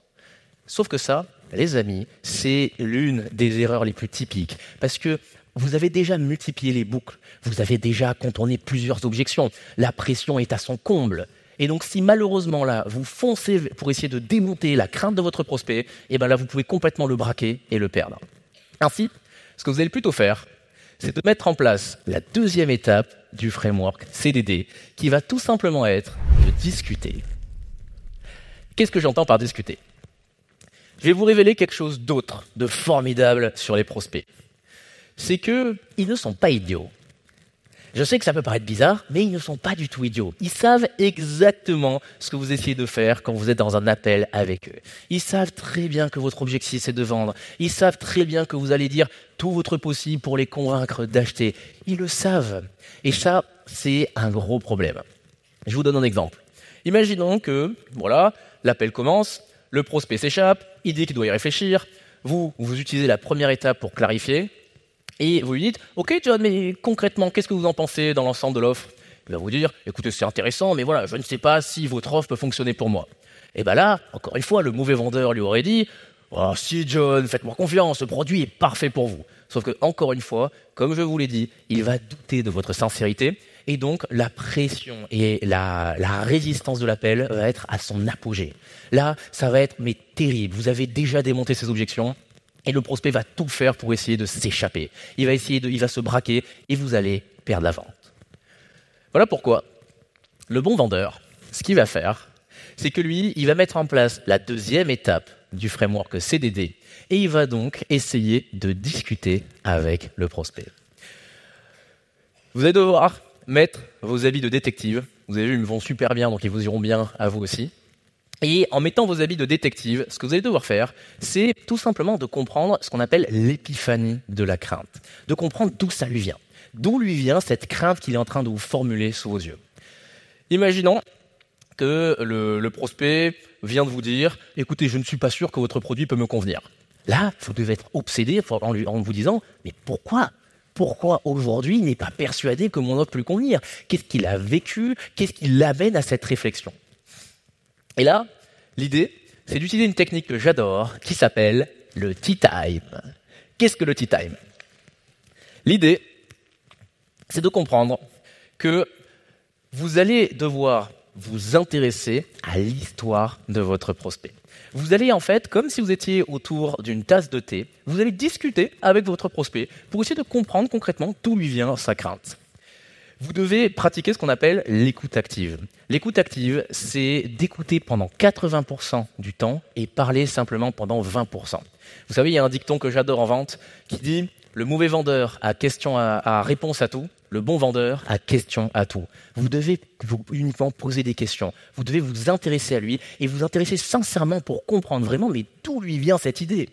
A: Sauf que ça, les amis, c'est l'une des erreurs les plus typiques. Parce que vous avez déjà multiplié les boucles, vous avez déjà contourné plusieurs objections, la pression est à son comble. Et donc si malheureusement là, vous foncez pour essayer de démonter la crainte de votre prospect, et bien là, vous pouvez complètement le braquer et le perdre. Ainsi, ce que vous allez plutôt faire, c'est de mettre en place la deuxième étape du framework CDD, qui va tout simplement être de discuter. Qu'est-ce que j'entends par discuter ? Je vais vous révéler quelque chose d'autre, de formidable sur les prospects. C'est qu'ils ne sont pas idiots. Je sais que ça peut paraître bizarre, mais ils ne sont pas du tout idiots. Ils savent exactement ce que vous essayez de faire quand vous êtes dans un appel avec eux. Ils savent très bien que votre objectif, c'est de vendre. Ils savent très bien que vous allez dire tout votre possible pour les convaincre d'acheter. Ils le savent. Et ça, c'est un gros problème. Je vous donne un exemple. Imaginons que, voilà, l'appel commence, le prospect s'échappe, il dit qu'il doit y réfléchir, vous utilisez la première étape pour clarifier, et vous lui dites « Ok John, mais concrètement, qu'est-ce que vous en pensez dans l'ensemble de l'offre ?» Il va vous dire « Écoutez, c'est intéressant, mais voilà, je ne sais pas si votre offre peut fonctionner pour moi. » Et bien là, encore une fois, le mauvais vendeur lui aurait dit « Oh, si John, faites-moi confiance, ce produit est parfait pour vous. » Sauf que, encore une fois, comme je vous l'ai dit, il va douter de votre sincérité, et donc la pression et la résistance de l'appel va être à son apogée. Là, ça va être mais terrible. Vous avez déjà démonté ses objections, et le prospect va tout faire pour essayer de s'échapper. Il va se braquer et vous allez perdre la vente. Voilà pourquoi le bon vendeur, ce qu'il va faire, c'est que lui, il va mettre en place la deuxième étape du framework CDD et il va donc essayer de discuter avec le prospect. Vous allez devoir mettre vos habits de détective. Vous avez vu, ils me vont super bien, donc ils vous iront bien à vous aussi. Et en mettant vos habits de détective, ce que vous allez devoir faire, c'est tout simplement de comprendre ce qu'on appelle l'épiphanie de la crainte. De comprendre d'où ça lui vient. D'où lui vient cette crainte qu'il est en train de vous formuler sous vos yeux. Imaginons que le prospect vient de vous dire « Écoutez, je ne suis pas sûr que votre produit peut me convenir. » Là, vous devez être obsédé en vous disant « Mais pourquoi ? Pourquoi aujourd'hui il n'est pas persuadé que mon offre peut lui convenir ? Qu'est-ce qu'il a vécu ? Qu'est-ce qui l'amène à cette réflexion ?» Et là, l'idée, c'est d'utiliser une technique que j'adore, qui s'appelle le tea time. Qu'est-ce que le tea time ? L'idée, c'est de comprendre que vous allez devoir vous intéresser à l'histoire de votre prospect. Vous allez en fait, comme si vous étiez autour d'une tasse de thé, vous allez discuter avec votre prospect pour essayer de comprendre concrètement d'où lui vient sa crainte. Vous devez pratiquer ce qu'on appelle l'écoute active. L'écoute active, c'est d'écouter pendant 80% du temps et parler simplement pendant 20%. Vous savez, il y a un dicton que j'adore en vente qui dit « Le mauvais vendeur a réponse à tout, le bon vendeur a question à tout ». Vous devez uniquement poser des questions. Vous devez vous intéresser à lui et vous intéresser sincèrement pour comprendre vraiment mais d'où lui vient cette idée.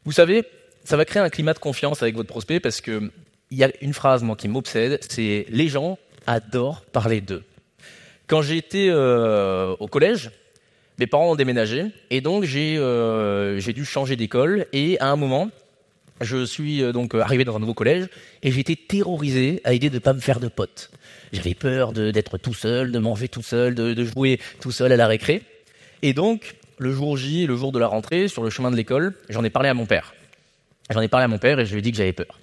A: Vous savez, ça va créer un climat de confiance avec votre prospect parce que il y a une phrase, moi, qui m'obsède, c'est « les gens adorent parler d'eux ». Quand j'étais au collège, mes parents ont déménagé, et donc j'ai dû changer d'école, et à un moment, je suis donc arrivé dans un nouveau collège, et j'étais terrorisé à l'idée de ne pas me faire de potes. J'avais peur d'être tout seul, de manger tout seul, de jouer tout seul à la récré. Et donc, le jour J, le jour de la rentrée, sur le chemin de l'école, j'en ai parlé à mon père. Et je lui ai dit que j'avais peur.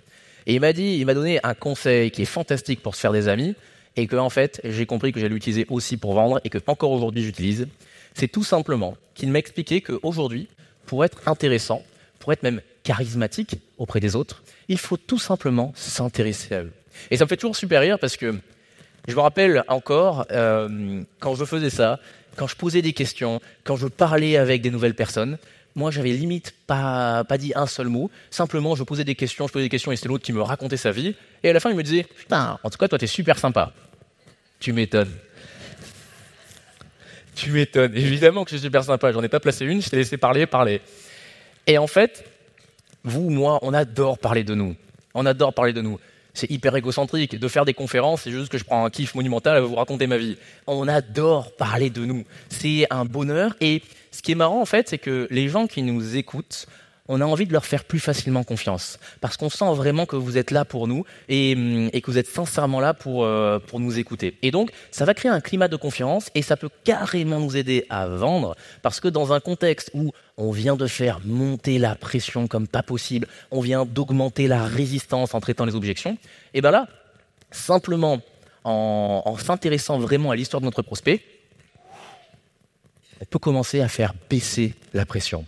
A: Et il m'a donné un conseil qui est fantastique pour se faire des amis et que en fait, j'ai compris que j'allais l'utiliser aussi pour vendre et que encore aujourd'hui j'utilise. C'est tout simplement qu'il m'a expliqué qu'aujourd'hui, pour être intéressant, pour être même charismatique auprès des autres, il faut tout simplement s'intéresser à eux. Et ça me fait toujours super rire parce que je me rappelle encore quand je faisais ça, quand je posais des questions, quand je parlais avec des nouvelles personnes, moi, j'avais limite pas dit un seul mot. Simplement, je posais des questions et c'était l'autre qui me racontait sa vie. Et à la fin, il me disait « Putain, en tout cas, toi, t'es super sympa. » Tu m'étonnes. Tu m'étonnes. Évidemment que je suis super sympa. J'en ai pas placé une, je t'ai laissé parler. Et en fait, vous, moi, on adore parler de nous. On adore parler de nous. C'est hyper égocentrique. De faire des conférences, c'est juste que je prends un kiff monumental à vous raconter ma vie. On adore parler de nous. C'est un bonheur. Et ce qui est marrant, en fait, c'est que les gens qui nous écoutent, on a envie de leur faire plus facilement confiance. Parce qu'on sent vraiment que vous êtes là pour nous et que vous êtes sincèrement là pour nous écouter. Et donc, ça va créer un climat de confiance et ça peut carrément nous aider à vendre. Parce que dans un contexte où on vient de faire monter la pression comme pas possible, on vient d'augmenter la résistance en traitant les objections, et bien là, simplement en s'intéressant vraiment à l'histoire de notre prospect, on peut commencer à faire baisser la pression.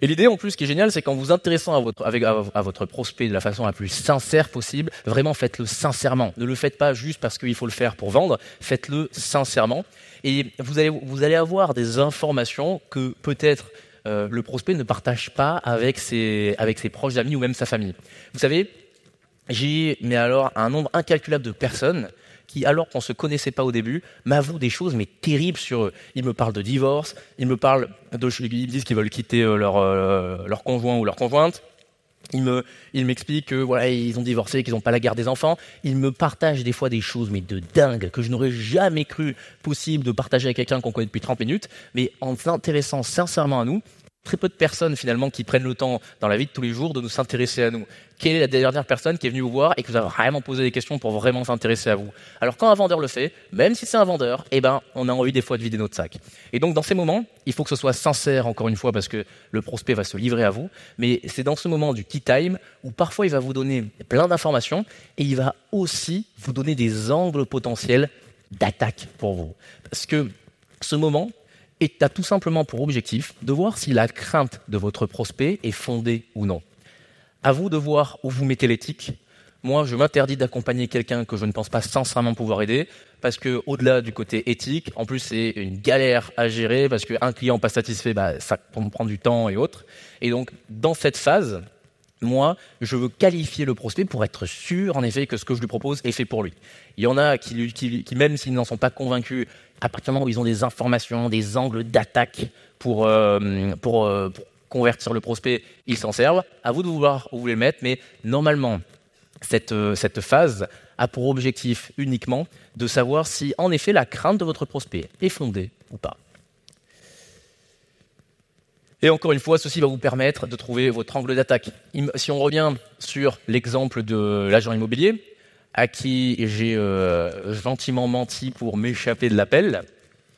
A: Et l'idée en plus qui est géniale, c'est qu'en vous intéressant à votre prospect de la façon la plus sincère possible, vraiment faites-le sincèrement. Ne le faites pas juste parce qu'il faut le faire pour vendre, faites-le sincèrement. Et vous allez avoir des informations que peut-être le prospect ne partage pas avec ses proches amis ou même sa famille. Vous savez, j'ai un nombre incalculable de personnes qui, alors qu'on ne se connaissait pas au début, m'avouent des choses mais terribles sur eux. Ils me parlent de divorce, ils me disent qu'ils veulent quitter leur conjoint ou leur conjointe. Ils m'expliquent que voilà, ils ont divorcé, qu'ils n'ont pas la garde des enfants. Ils me partagent des fois des choses mais de dingue que je n'aurais jamais cru possible de partager avec quelqu'un qu'on connaît depuis 30 minutes. Mais en s'intéressant sincèrement à nous, très peu de personnes finalement qui prennent le temps dans la vie de tous les jours de nous s'intéresser à nous. Quelle est la dernière personne qui est venue vous voir et qui vous a vraiment posé des questions pour vraiment s'intéresser à vous? Alors quand un vendeur le fait, même si c'est un vendeur, on a envie des fois de vider notre sac. Et donc dans ces moments, il faut que ce soit sincère encore une fois parce que le prospect va se livrer à vous, mais c'est dans ce moment du key time où parfois il va vous donner plein d'informations et il va aussi vous donner des angles potentiels d'attaque pour vous. Parce que ce moment a tout simplement pour objectif de voir si la crainte de votre prospect est fondée ou non. À vous de voir où vous mettez l'éthique. Moi, je m'interdis d'accompagner quelqu'un que je ne pense pas sincèrement pouvoir aider, parce que au-delà du côté éthique, en plus c'est une galère à gérer, parce qu'un client pas satisfait, ça prend du temps et autres. Et donc, dans cette phase, moi, je veux qualifier le prospect pour être sûr, en effet, que ce que je lui propose est fait pour lui. Il y en a qui même s'ils n'en sont pas convaincus, à partir du moment où ils ont des informations, des angles d'attaque pour convertir le prospect, ils s'en servent. À vous de voir où vous voulez le mettre, mais normalement, cette phase a pour objectif uniquement de savoir si, en effet, la crainte de votre prospect est fondée ou pas. Et encore une fois, ceci va vous permettre de trouver votre angle d'attaque. Si on revient sur l'exemple de l'agent immobilier, à qui j'ai gentiment menti pour m'échapper de l'appel,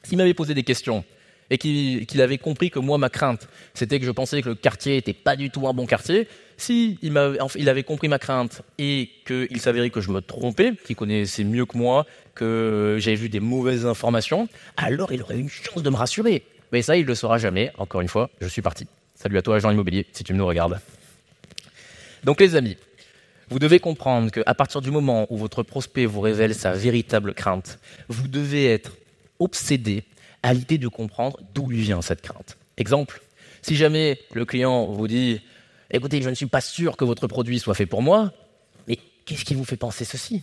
A: s'il m'avait posé des questions et qu'il avait compris que moi, ma crainte, c'était que je pensais que le quartier n'était pas du tout un bon quartier, il avait compris ma crainte et qu'il s'avérait que je me trompais, qu'il connaissait mieux que moi, que j'avais vu des mauvaises informations, alors il aurait eu une chance de me rassurer. Mais ça, il ne le saura jamais. Encore une fois, je suis parti. Salut à toi, agent immobilier, si tu nous regardes. Donc les amis, vous devez comprendre qu'à partir du moment où votre prospect vous révèle sa véritable crainte, vous devez être obsédé à l'idée de comprendre d'où lui vient cette crainte. Exemple, si jamais le client vous dit « Écoutez, je ne suis pas sûr que votre produit soit fait pour moi, mais qu'est-ce qui vous fait penser ceci ?»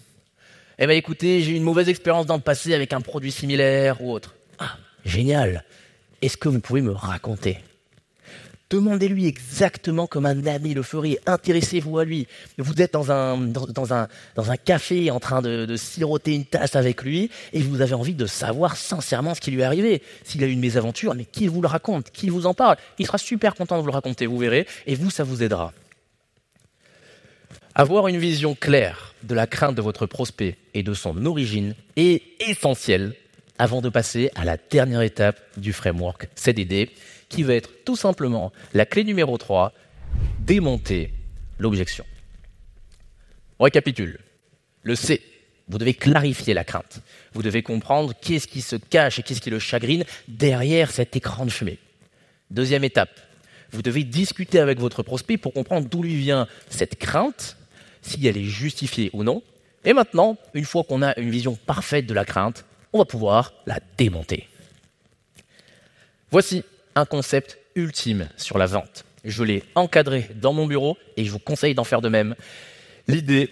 A: Eh bien écoutez, j'ai eu une mauvaise expérience dans le passé avec un produit similaire ou autre. Ah, génial. Est-ce que vous pouvez me raconter ? Demandez-lui exactement comme un ami le ferait. Intéressez-vous à lui. Vous êtes dans un café en train de siroter une tasse avec lui et vous avez envie de savoir sincèrement ce qui lui est arrivé. S'il a eu une mésaventure, mais qui vous le raconte ? Qui vous en parle ? Il sera super content de vous le raconter, vous verrez, et vous, ça vous aidera. Avoir une vision claire de la crainte de votre prospect et de son origine est essentiel avant de passer à la dernière étape du framework CDD, qui va être tout simplement la clé numéro 3, démonter l'objection. On récapitule. Le C, vous devez clarifier la crainte. Vous devez comprendre qu'est-ce qui se cache et qu'est-ce qui le chagrine derrière cet écran de fumée. Deuxième étape, vous devez discuter avec votre prospect pour comprendre d'où lui vient cette crainte, si elle est justifiée ou non. Et maintenant, une fois qu'on a une vision parfaite de la crainte, on va pouvoir la démonter. Voici un concept ultime sur la vente. Je l'ai encadré dans mon bureau et je vous conseille d'en faire de même. L'idée,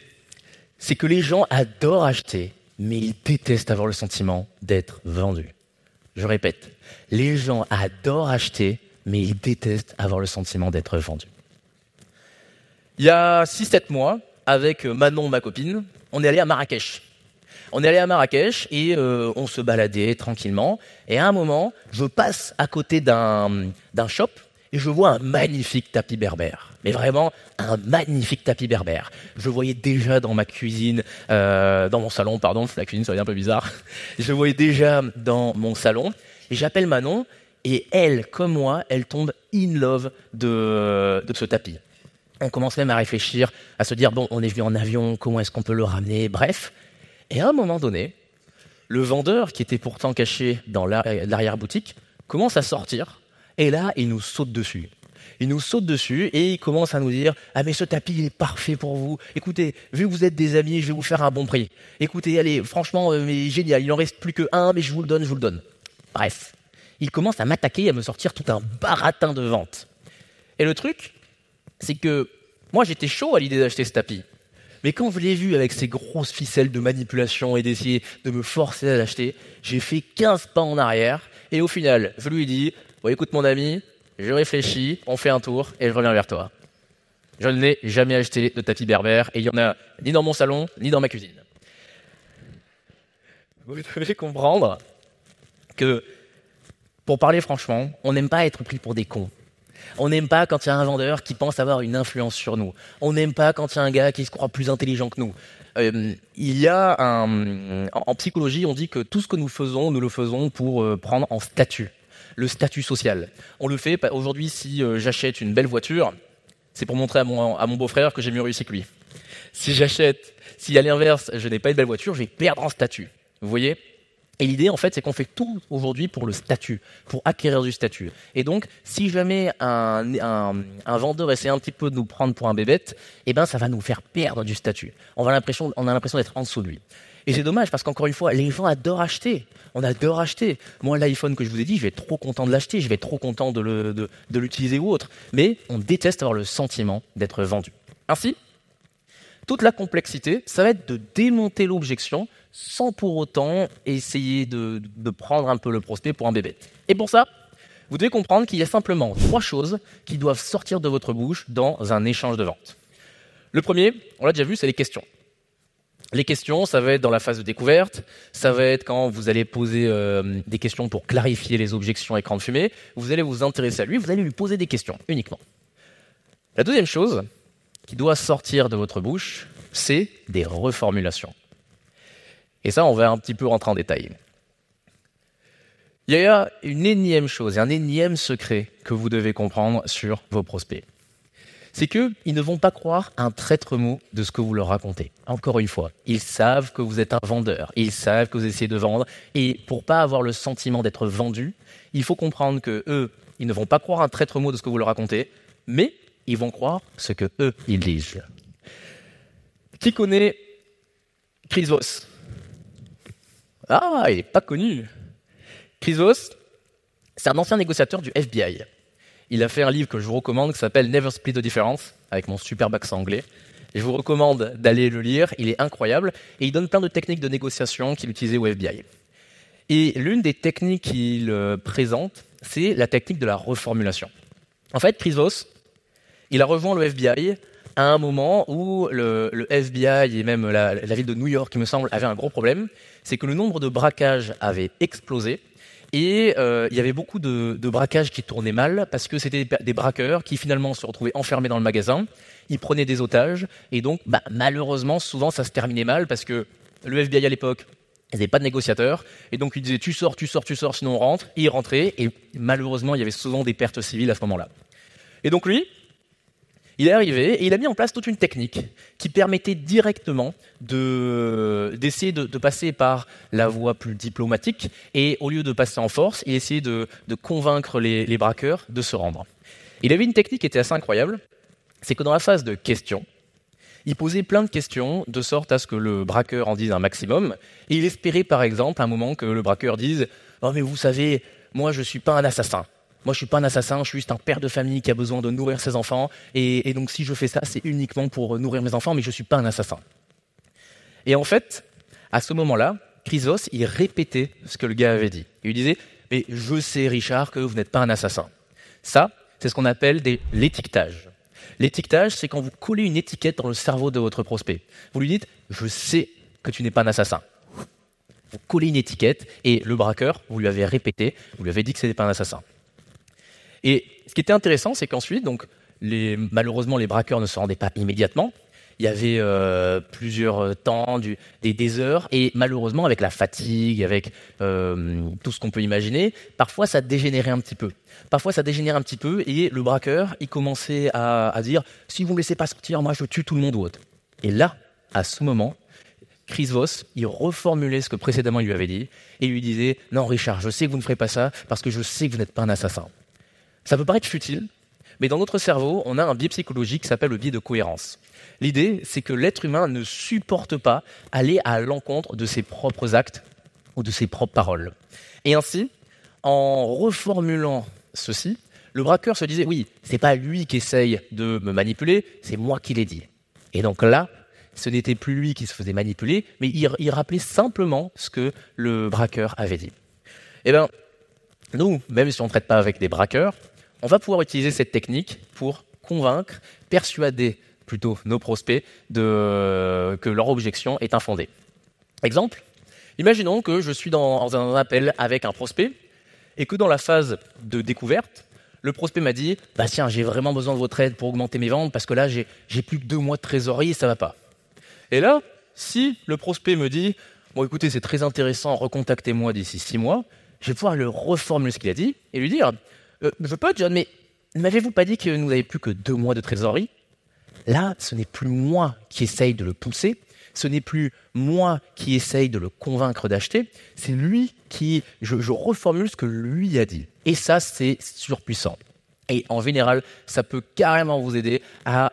A: c'est que les gens adorent acheter, mais ils détestent avoir le sentiment d'être vendus. Je répète, les gens adorent acheter, mais ils détestent avoir le sentiment d'être vendus. Il y a 6-7 mois, avec Manon, ma copine, on est allé à Marrakech. On est allé à Marrakech et on se baladait tranquillement. Et à un moment, je passe à côté d'un shop et je vois un magnifique tapis berbère. Mais vraiment, un magnifique tapis berbère. Je voyais déjà dans ma cuisine, dans mon salon, pardon, la cuisine, ça va être un peu bizarre. Je voyais déjà dans mon salon et j'appelle Manon et elle, comme moi, elle tombe in love de ce tapis. On commence même à réfléchir, à se dire, bon, on est venu en avion, comment est-ce qu'on peut le ramener, bref. Et à un moment donné, le vendeur, qui était pourtant caché dans l'arrière-boutique, commence à sortir, et là, il nous saute dessus. Il nous saute dessus et il commence à nous dire « Ah mais ce tapis, il est parfait pour vous. Écoutez, vu que vous êtes des amis, je vais vous faire un bon prix. Écoutez, allez, franchement, mais génial, il en reste plus que un, mais je vous le donne, je vous le donne. » Bref, il commence à m'attaquer et à me sortir tout un baratin de vente. Et le truc, c'est que moi, j'étais chaud à l'idée d'acheter ce tapis. Mais quand je l'ai vu avec ces grosses ficelles de manipulation et d'essayer de me forcer à l'acheter, j'ai fait 15 pas en arrière et au final, je lui ai dit « Bon, écoute mon ami, je réfléchis, on fait un tour et je reviens vers toi. » Je ne l'ai jamais acheté de tapis berbère et il n'y en a ni dans mon salon, ni dans ma cuisine. Vous devez comprendre que, pour parler franchement, on n'aime pas être pris pour des cons. On n'aime pas quand il y a un vendeur qui pense avoir une influence sur nous. On n'aime pas quand il y a un gars qui se croit plus intelligent que nous. En psychologie, on dit que tout ce que nous faisons, nous le faisons pour prendre en statut. Le statut social. On le fait, aujourd'hui, si j'achète une belle voiture, c'est pour montrer à mon beau-frère que j'ai mieux réussi que lui. Si à l'inverse, je n'ai pas une belle voiture, je vais perdre en statut. Vous voyez ? Et l'idée, en fait, c'est qu'on fait tout aujourd'hui pour le statut, pour acquérir du statut. Et donc, si jamais un vendeur essaie un petit peu de nous prendre pour un bébête, eh ben, ça va nous faire perdre du statut. On a l'impression d'être en dessous de lui. Et c'est dommage parce qu'encore une fois, les gens adorent acheter. On adore acheter. Moi, l'iPhone que je vous ai dit, je vais être trop content de l'acheter, je vais être trop content de l'utiliser ou autre. Mais on déteste avoir le sentiment d'être vendu. Ainsi, toute la complexité, ça va être de démonter l'objection sans pour autant essayer de prendre un peu le prospect pour un bébête. Et pour ça, vous devez comprendre qu'il y a simplement 3 choses qui doivent sortir de votre bouche dans un échange de vente. Le premier, on l'a déjà vu, c'est les questions. Les questions, ça va être dans la phase de découverte, ça va être quand vous allez poser des questions pour clarifier les objections écran de fumée, vous allez vous intéresser à lui, vous allez lui poser des questions uniquement. La deuxième chose qui doit sortir de votre bouche, c'est des reformulations. Et ça, on va un petit peu rentrer en détail. Il y a une énième chose, un énième secret que vous devez comprendre sur vos prospects. C'est qu'ils ne vont pas croire un traître mot de ce que vous leur racontez. Encore une fois, ils savent que vous êtes un vendeur, ils savent que vous essayez de vendre, et pour pas avoir le sentiment d'être vendu, il faut comprendre que eux, ils ne vont pas croire un traître mot de ce que vous leur racontez, mais ils vont croire ce que eux, ils disent. Qui connaît Chris Voss ? Ah, il n'est pas connu. Chris Voss, c'est un ancien négociateur du FBI. Il a fait un livre que je vous recommande qui s'appelle Never Split the Difference, avec mon superbe accent anglais. Et je vous recommande d'aller le lire, il est incroyable. Et il donne plein de techniques de négociation qu'il utilisait au FBI. Et l'une des techniques qu'il présente, c'est la technique de la reformulation. En fait, Chris Voss, il a rejoint le FBI à un moment où le FBI et même la ville de New York, il me semble, avait un gros problème. C'est que le nombre de braquages avait explosé. Et il y avait beaucoup de braquages qui tournaient mal parce que c'était des braqueurs qui finalement se retrouvaient enfermés dans le magasin, ils prenaient des otages et donc malheureusement souvent ça se terminait mal parce que le FBI à l'époque ils n'avaient pas de négociateurs et donc ils disaient tu sors sinon on rentre, et ils rentraient et malheureusement il y avait souvent des pertes civiles à ce moment-là. Et donc lui, il est arrivé et il a mis en place toute une technique qui permettait directement d'essayer de passer par la voie plus diplomatique et au lieu de passer en force, il essayait de convaincre les braqueurs de se rendre. Il avait une technique qui était assez incroyable, c'est que dans la phase de questions, il posait plein de questions de sorte à ce que le braqueur en dise un maximum et il espérait par exemple à un moment que le braqueur dise « Oh mais vous savez, moi je suis pas un assassin ». Moi, je suis pas un assassin, je suis juste un père de famille qui a besoin de nourrir ses enfants. Et donc, si je fais ça, c'est uniquement pour nourrir mes enfants, mais je suis pas un assassin. Et en fait, à ce moment-là, Chris Voss, il répétait ce que le gars avait dit. Il lui disait « Mais je sais, Richard, que vous n'êtes pas un assassin. » Ça, c'est ce qu'on appelle l'étiquetage. L'étiquetage, c'est quand vous collez une étiquette dans le cerveau de votre prospect. Vous lui dites « je sais que tu n'es pas un assassin ». Vous collez une étiquette et le braqueur, vous lui avez répété, vous lui avez dit que ce n'était pas un assassin. Et ce qui était intéressant, c'est qu'ensuite, malheureusement, les braqueurs ne se rendaient pas immédiatement. Il y avait plusieurs temps, des heures, et malheureusement, avec la fatigue, avec tout ce qu'on peut imaginer, parfois ça dégénérait un petit peu. Et le braqueur, il commençait à dire « si vous ne me laissez pas sortir, moi je tue tout le monde ou autre ». Et là, à ce moment, Chris Voss, il reformulait ce que précédemment il lui avait dit, et il lui disait « non Richard, je sais que vous ne ferez pas ça, parce que je sais que vous n'êtes pas un assassin ». Ça peut paraître futile, mais dans notre cerveau, on a un biais psychologique qui s'appelle le biais de cohérence. L'idée, c'est que l'être humain ne supporte pas aller à l'encontre de ses propres actes ou de ses propres paroles. Et ainsi, en reformulant ceci, le braqueur se disait « oui, c'est pas lui qui essaye de me manipuler, c'est moi qui l'ai dit ». Et donc là, ce n'était plus lui qui se faisait manipuler, mais il rappelait simplement ce que le braqueur avait dit. Eh bien, nous, même si on ne traite pas avec des braqueurs, on va pouvoir utiliser cette technique pour convaincre, persuader plutôt nos prospects que leur objection est infondée. Exemple, imaginons que je suis dans un appel avec un prospect et que dans la phase de découverte, le prospect m'a dit « bah tiens, j'ai vraiment besoin de votre aide pour augmenter mes ventes parce que là, j'ai plus que 2 mois de trésorerie et ça va pas ». Et là, si le prospect me dit « bon écoutez, c'est très intéressant, recontactez-moi d'ici 6 mois », je vais pouvoir le reformuler ce qu'il a dit et lui dire « je peux, John, mais ne m'avez-vous pas dit que nous n'avions plus que 2 mois de trésorerie ?» Là, ce n'est plus moi qui essaye de le pousser, ce n'est plus moi qui essaye de le convaincre d'acheter, c'est lui qui... Je reformule ce que lui a dit. Et ça, c'est surpuissant. Et en général, ça peut carrément vous aider à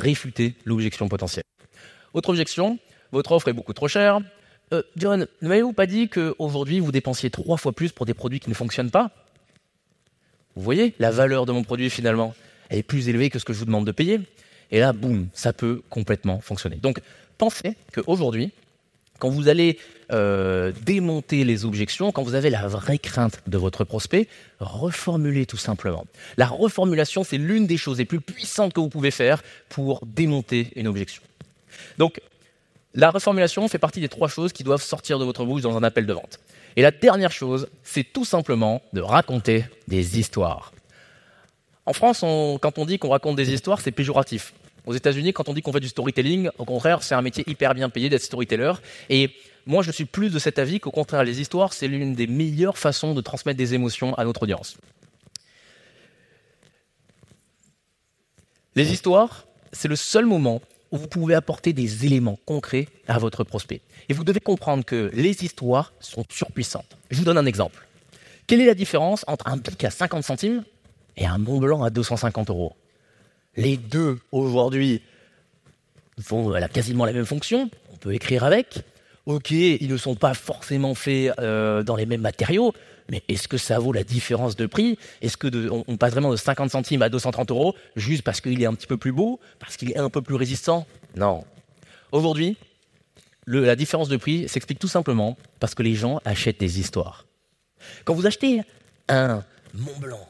A: réfuter l'objection potentielle. Autre objection, votre offre est beaucoup trop chère. John, ne m'avez-vous pas dit qu'aujourd'hui, vous dépensiez 3 fois plus pour des produits qui ne fonctionnent pas ? Vous voyez, la valeur de mon produit, finalement, elle est plus élevée que ce que je vous demande de payer. Et là, boum, ça peut complètement fonctionner. Donc, pensez qu'aujourd'hui, quand vous allez démonter les objections, quand vous avez la vraie crainte de votre prospect, reformulez tout simplement. La reformulation, c'est l'une des choses les plus puissantes que vous pouvez faire pour démonter une objection. Donc, la reformulation fait partie des 3 choses qui doivent sortir de votre bouche dans un appel de vente. Et la dernière chose, c'est tout simplement de raconter des histoires. En France, quand on dit qu'on raconte des histoires, c'est péjoratif. Aux États-Unis, quand on dit qu'on fait du storytelling, au contraire, c'est un métier hyper bien payé d'être storyteller. Et moi, je suis plus de cet avis qu'au contraire, les histoires, c'est l'une des meilleures façons de transmettre des émotions à notre audience. Les histoires, c'est le seul moment où vous pouvez apporter des éléments concrets à votre prospect. Et vous devez comprendre que les histoires sont surpuissantes. Je vous donne un exemple. Quelle est la différence entre un bic à 50 centimes et un Mont Blanc à 250 €? Les deux, aujourd'hui, font quasiment la même fonction. On peut écrire avec. Ok, ils ne sont pas forcément faits dans les mêmes matériaux, mais est-ce que ça vaut la différence de prix? Est-ce qu'on passe vraiment de 50 centimes à 230 € juste parce qu'il est un petit peu plus beau, parce qu'il est un peu plus résistant? Non. Aujourd'hui, la différence de prix s'explique tout simplement parce que les gens achètent des histoires. Quand vous achetez un Mont Blanc,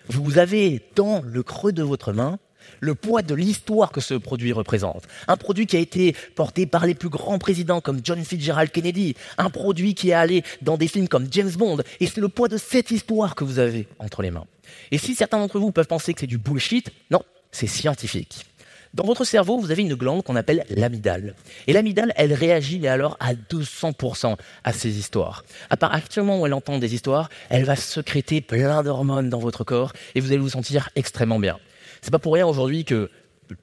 A: vous avez dans le creux de votre main le poids de l'histoire que ce produit représente. Un produit qui a été porté par les plus grands présidents comme John Fitzgerald Kennedy, un produit qui est allé dans des films comme James Bond, et c'est le poids de cette histoire que vous avez entre les mains. Et si certains d'entre vous peuvent penser que c'est du bullshit, non, c'est scientifique. Dans votre cerveau, vous avez une glande qu'on appelle l'amygdale. Et l'amygdale, elle réagit alors à 200% à ces histoires. À partir du moment où elle entend des histoires, elle va sécréter plein d'hormones dans votre corps et vous allez vous sentir extrêmement bien. C'est pas pour rien aujourd'hui que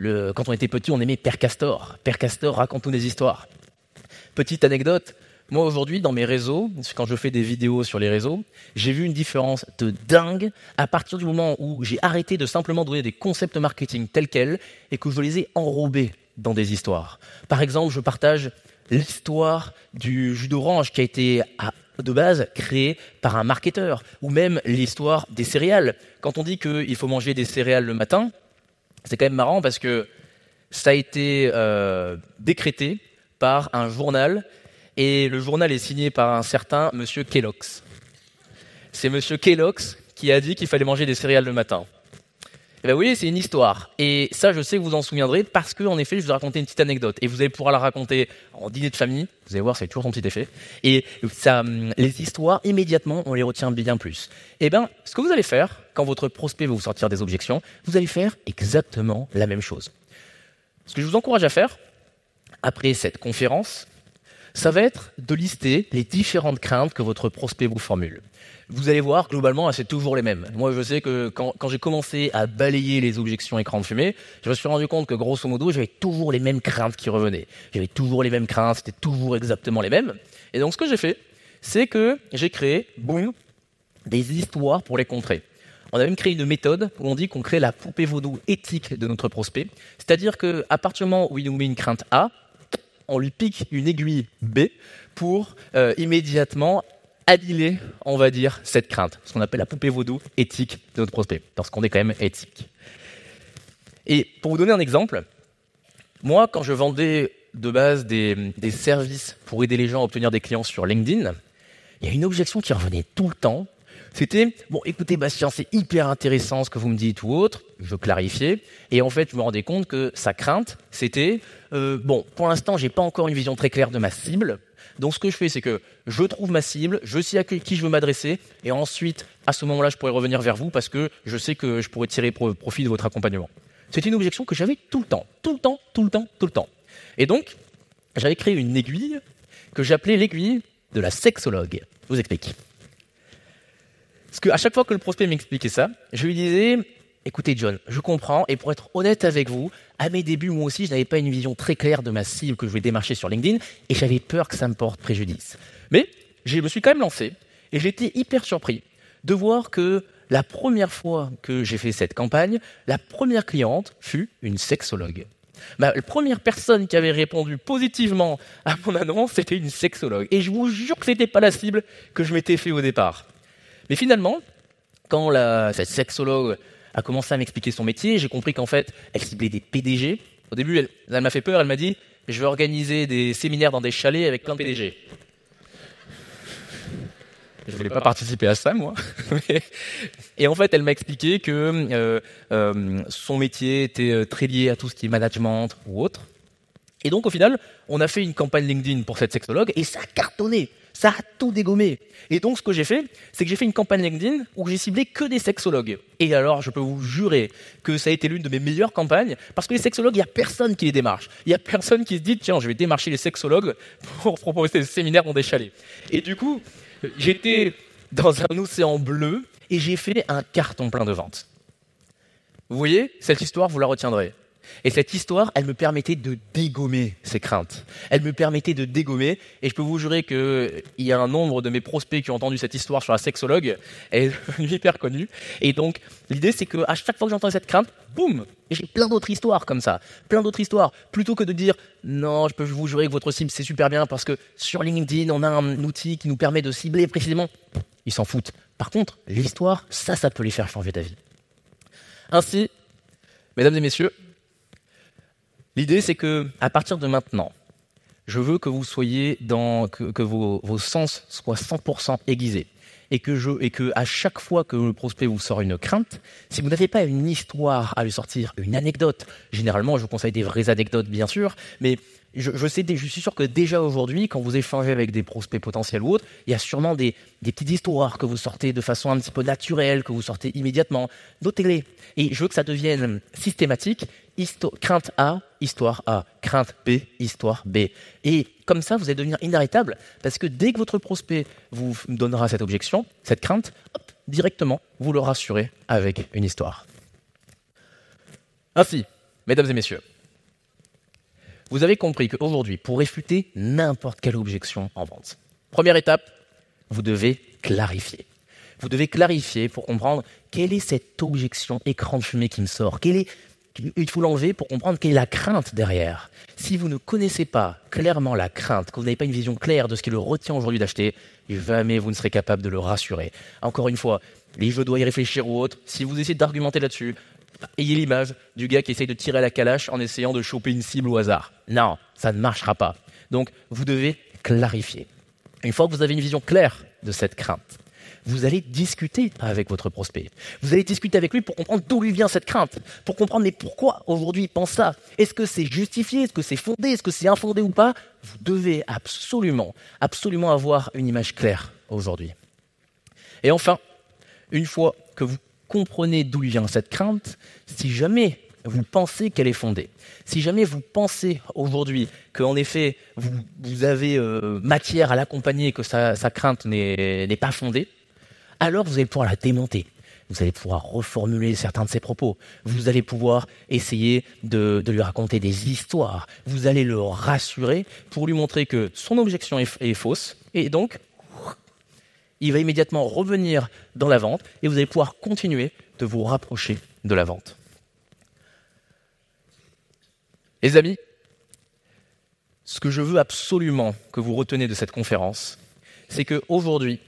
A: quand on était petit, on aimait Père Castor. Père Castor, raconte-nous des histoires. Petite anecdote, moi aujourd'hui dans mes réseaux, quand je fais des vidéos sur les réseaux, j'ai vu une différence de dingue à partir du moment où j'ai arrêté de simplement donner des concepts marketing tels quels et que je les ai enrobés dans des histoires. Par exemple, je partage l'histoire du jus d'orange qui a été de base créé par un marketeur, ou même l'histoire des céréales. Quand on dit qu'il faut manger des céréales le matin, c'est quand même marrant parce que ça a été décrété par un journal, et le journal est signé par un certain Monsieur Kellogg's. C'est Monsieur Kellogg's qui a dit qu'il fallait manger des céréales le matin. Eh ben oui, c'est une histoire. Et ça, je sais que vous en souviendrez parce que, en effet, je vous ai raconté une petite anecdote. Et vous allez pouvoir la raconter en dîner de famille. Vous allez voir, c'est toujours son petit effet. Et ça, les histoires, immédiatement, on les retient bien plus. Eh ben, ce que vous allez faire, quand votre prospect va vous sortir des objections, vous allez faire exactement la même chose. Ce que je vous encourage à faire, après cette conférence, ça va être de lister les différentes craintes que votre prospect vous formule. Vous allez voir, globalement, c'est toujours les mêmes. Moi, je sais que quand j'ai commencé à balayer les objections écran de fumée, je me suis rendu compte que, grosso modo, j'avais toujours les mêmes craintes qui revenaient. J'avais toujours les mêmes craintes, c'était toujours exactement les mêmes. Et donc, ce que j'ai fait, c'est que j'ai créé, boum, des histoires pour les contrer. On a même créé une méthode où on dit qu'on crée la poupée vaudou éthique de notre prospect. C'est-à-dire qu'à partir du moment où il nous met une crainte A, on lui pique une aiguille B pour immédiatement annihiler, on va dire, cette crainte. Ce qu'on appelle la poupée vaudou éthique de notre prospect, parce qu'on est quand même éthique. Et pour vous donner un exemple, moi, quand je vendais de base des services pour aider les gens à obtenir des clients sur LinkedIn, il y a une objection qui revenait tout le temps. C'était, bon, écoutez Bastien, c'est hyper intéressant ce que vous me dites ou autre, je clarifiais, et en fait, je me rendais compte que sa crainte, c'était, bon, pour l'instant, j'ai pas encore une vision très claire de ma cible, donc ce que je fais, c'est que je trouve ma cible, je sais à qui je veux m'adresser, et ensuite, à ce moment-là, je pourrais revenir vers vous parce que je sais que je pourrais tirer profit de votre accompagnement. C'était une objection que j'avais tout le temps, tout le temps, tout le temps, tout le temps. Et donc, j'avais créé une aiguille que j'appelais l'aiguille de la sexologue. Je vous explique. Parce qu'à chaque fois que le prospect m'expliquait ça, je lui disais, écoutez John, je comprends, et pour être honnête avec vous, à mes débuts, moi aussi, je n'avais pas une vision très claire de ma cible que je voulais démarcher sur LinkedIn, et j'avais peur que ça me porte préjudice. Mais je me suis quand même lancé, et j'étais hyper surpris de voir que la première fois que j'ai fait cette campagne, la première cliente fut une sexologue. La première personne qui avait répondu positivement à mon annonce, c'était une sexologue. Et je vous jure que ce n'était pas la cible que je m'étais fait au départ. Mais finalement, quand cette sexologue a commencé à m'expliquer son métier, j'ai compris qu'en fait, elle ciblait des PDG. Au début, elle m'a fait peur, elle m'a dit « Je vais organiser des séminaires dans des chalets avec plein de PDG ». Je ne voulais pas participer à ça, moi. Et en fait, elle m'a expliqué que son métier était très lié à tout ce qui est management ou autre. Et donc, au final, on a fait une campagne LinkedIn pour cette sexologue et ça a cartonné. Ça a tout dégommé. Et donc, ce que j'ai fait, c'est que j'ai fait une campagne LinkedIn où j'ai ciblé que des sexologues. Et alors, je peux vous jurer que ça a été l'une de mes meilleures campagnes parce que les sexologues, il n'y a personne qui les démarche. Il n'y a personne qui se dit, tiens, je vais démarcher les sexologues pour proposer des séminaires dans des chalets. Et du coup, j'étais dans un océan bleu et j'ai fait un carton plein de ventes. Vous voyez, cette histoire, vous la retiendrez. Et cette histoire, elle me permettait de dégommer ces craintes. Elle me permettait de dégommer, et je peux vous jurer qu'il y a un nombre de mes prospects qui ont entendu cette histoire sur la sexologue, elle est devenue hyper connue. Et donc, l'idée, c'est qu'à chaque fois que j'entends cette crainte, boum, j'ai plein d'autres histoires comme ça. Plein d'autres histoires. Plutôt que de dire, non, je peux vous jurer que votre cible, c'est super bien, parce que sur LinkedIn, on a un outil qui nous permet de cibler précisément. Ils s'en foutent. Par contre, l'histoire, ça peut les faire changer d'avis. Ainsi, mesdames et messieurs, l'idée, c'est que, à partir de maintenant, je veux que vous soyez que vos sens soient 100% aiguisés. Et que à chaque fois que le prospect vous sort une crainte, si vous n'avez pas une histoire à lui sortir, une anecdote, généralement, je vous conseille des vraies anecdotes, bien sûr, mais je suis sûr que déjà aujourd'hui, quand vous échangez avec des prospects potentiels ou autres, il y a sûrement des petites histoires que vous sortez de façon un petit peu naturelle, que vous sortez immédiatement. Notez-les. Et je veux que ça devienne systématique. Crainte A, histoire A. Crainte B, histoire B. Et comme ça, vous allez devenir inarrêtable parce que dès que votre prospect vous donnera cette objection, cette crainte, hop, directement, vous le rassurez avec une histoire. Ainsi, mesdames et messieurs, vous avez compris qu'aujourd'hui, pour réfuter n'importe quelle objection en vente, première étape, vous devez clarifier. Vous devez clarifier pour comprendre quelle est cette objection écran de fumée qui me sort. Il faut l'enlever pour comprendre quelle est la crainte derrière. Si vous ne connaissez pas clairement la crainte, que vous n'avez pas une vision claire de ce qui le retient aujourd'hui d'acheter, jamais vous ne serez capable de le rassurer. Encore une fois, je dois y réfléchir ou autre. Si vous essayez d'argumenter là-dessus, ayez l'image du gars qui essaye de tirer à la calache en essayant de choper une cible au hasard. Non, ça ne marchera pas. Donc, vous devez clarifier. Une fois que vous avez une vision claire de cette crainte, vous allez discuter avec votre prospect. Vous allez discuter avec lui pour comprendre d'où lui vient cette crainte, pour comprendre mais pourquoi aujourd'hui il pense ça. Est-ce que c'est justifié, est-ce que c'est fondé, est-ce que c'est infondé ou pas? Vous devez absolument avoir une image claire aujourd'hui. Et enfin, une fois que vous comprenez d'où vient cette crainte, si jamais vous pensez qu'elle est fondée, si jamais vous pensez aujourd'hui qu'en effet vous avez matière à l'accompagner et que sa crainte n'est pas fondée, alors vous allez pouvoir la démonter. Vous allez pouvoir reformuler certains de ses propos. Vous allez pouvoir essayer de lui raconter des histoires. Vous allez le rassurer pour lui montrer que son objection est fausse. Et donc, il va immédiatement revenir dans la vente et vous allez pouvoir continuer de vous rapprocher de la vente. Les amis, ce que je veux absolument que vous reteniez de cette conférence, c'est qu'aujourd'hui,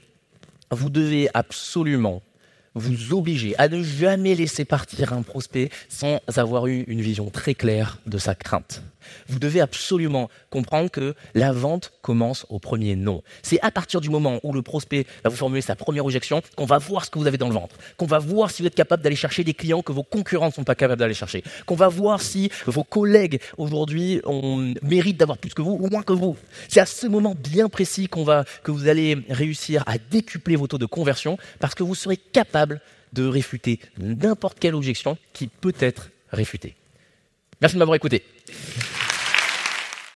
A: vous devez absolument vous obliger à ne jamais laisser partir un prospect sans avoir eu une vision très claire de sa crainte. Vous devez absolument comprendre que la vente commence au premier non. C'est à partir du moment où le prospect va vous formuler sa première objection qu'on va voir ce que vous avez dans le ventre, qu'on va voir si vous êtes capable d'aller chercher des clients que vos concurrents ne sont pas capables d'aller chercher, qu'on va voir si vos collègues aujourd'hui méritent d'avoir plus que vous ou moins que vous. C'est à ce moment bien précis que vous allez réussir à décupler vos taux de conversion parce que vous serez capable de réfuter n'importe quelle objection qui peut être réfutée. Merci de m'avoir écouté.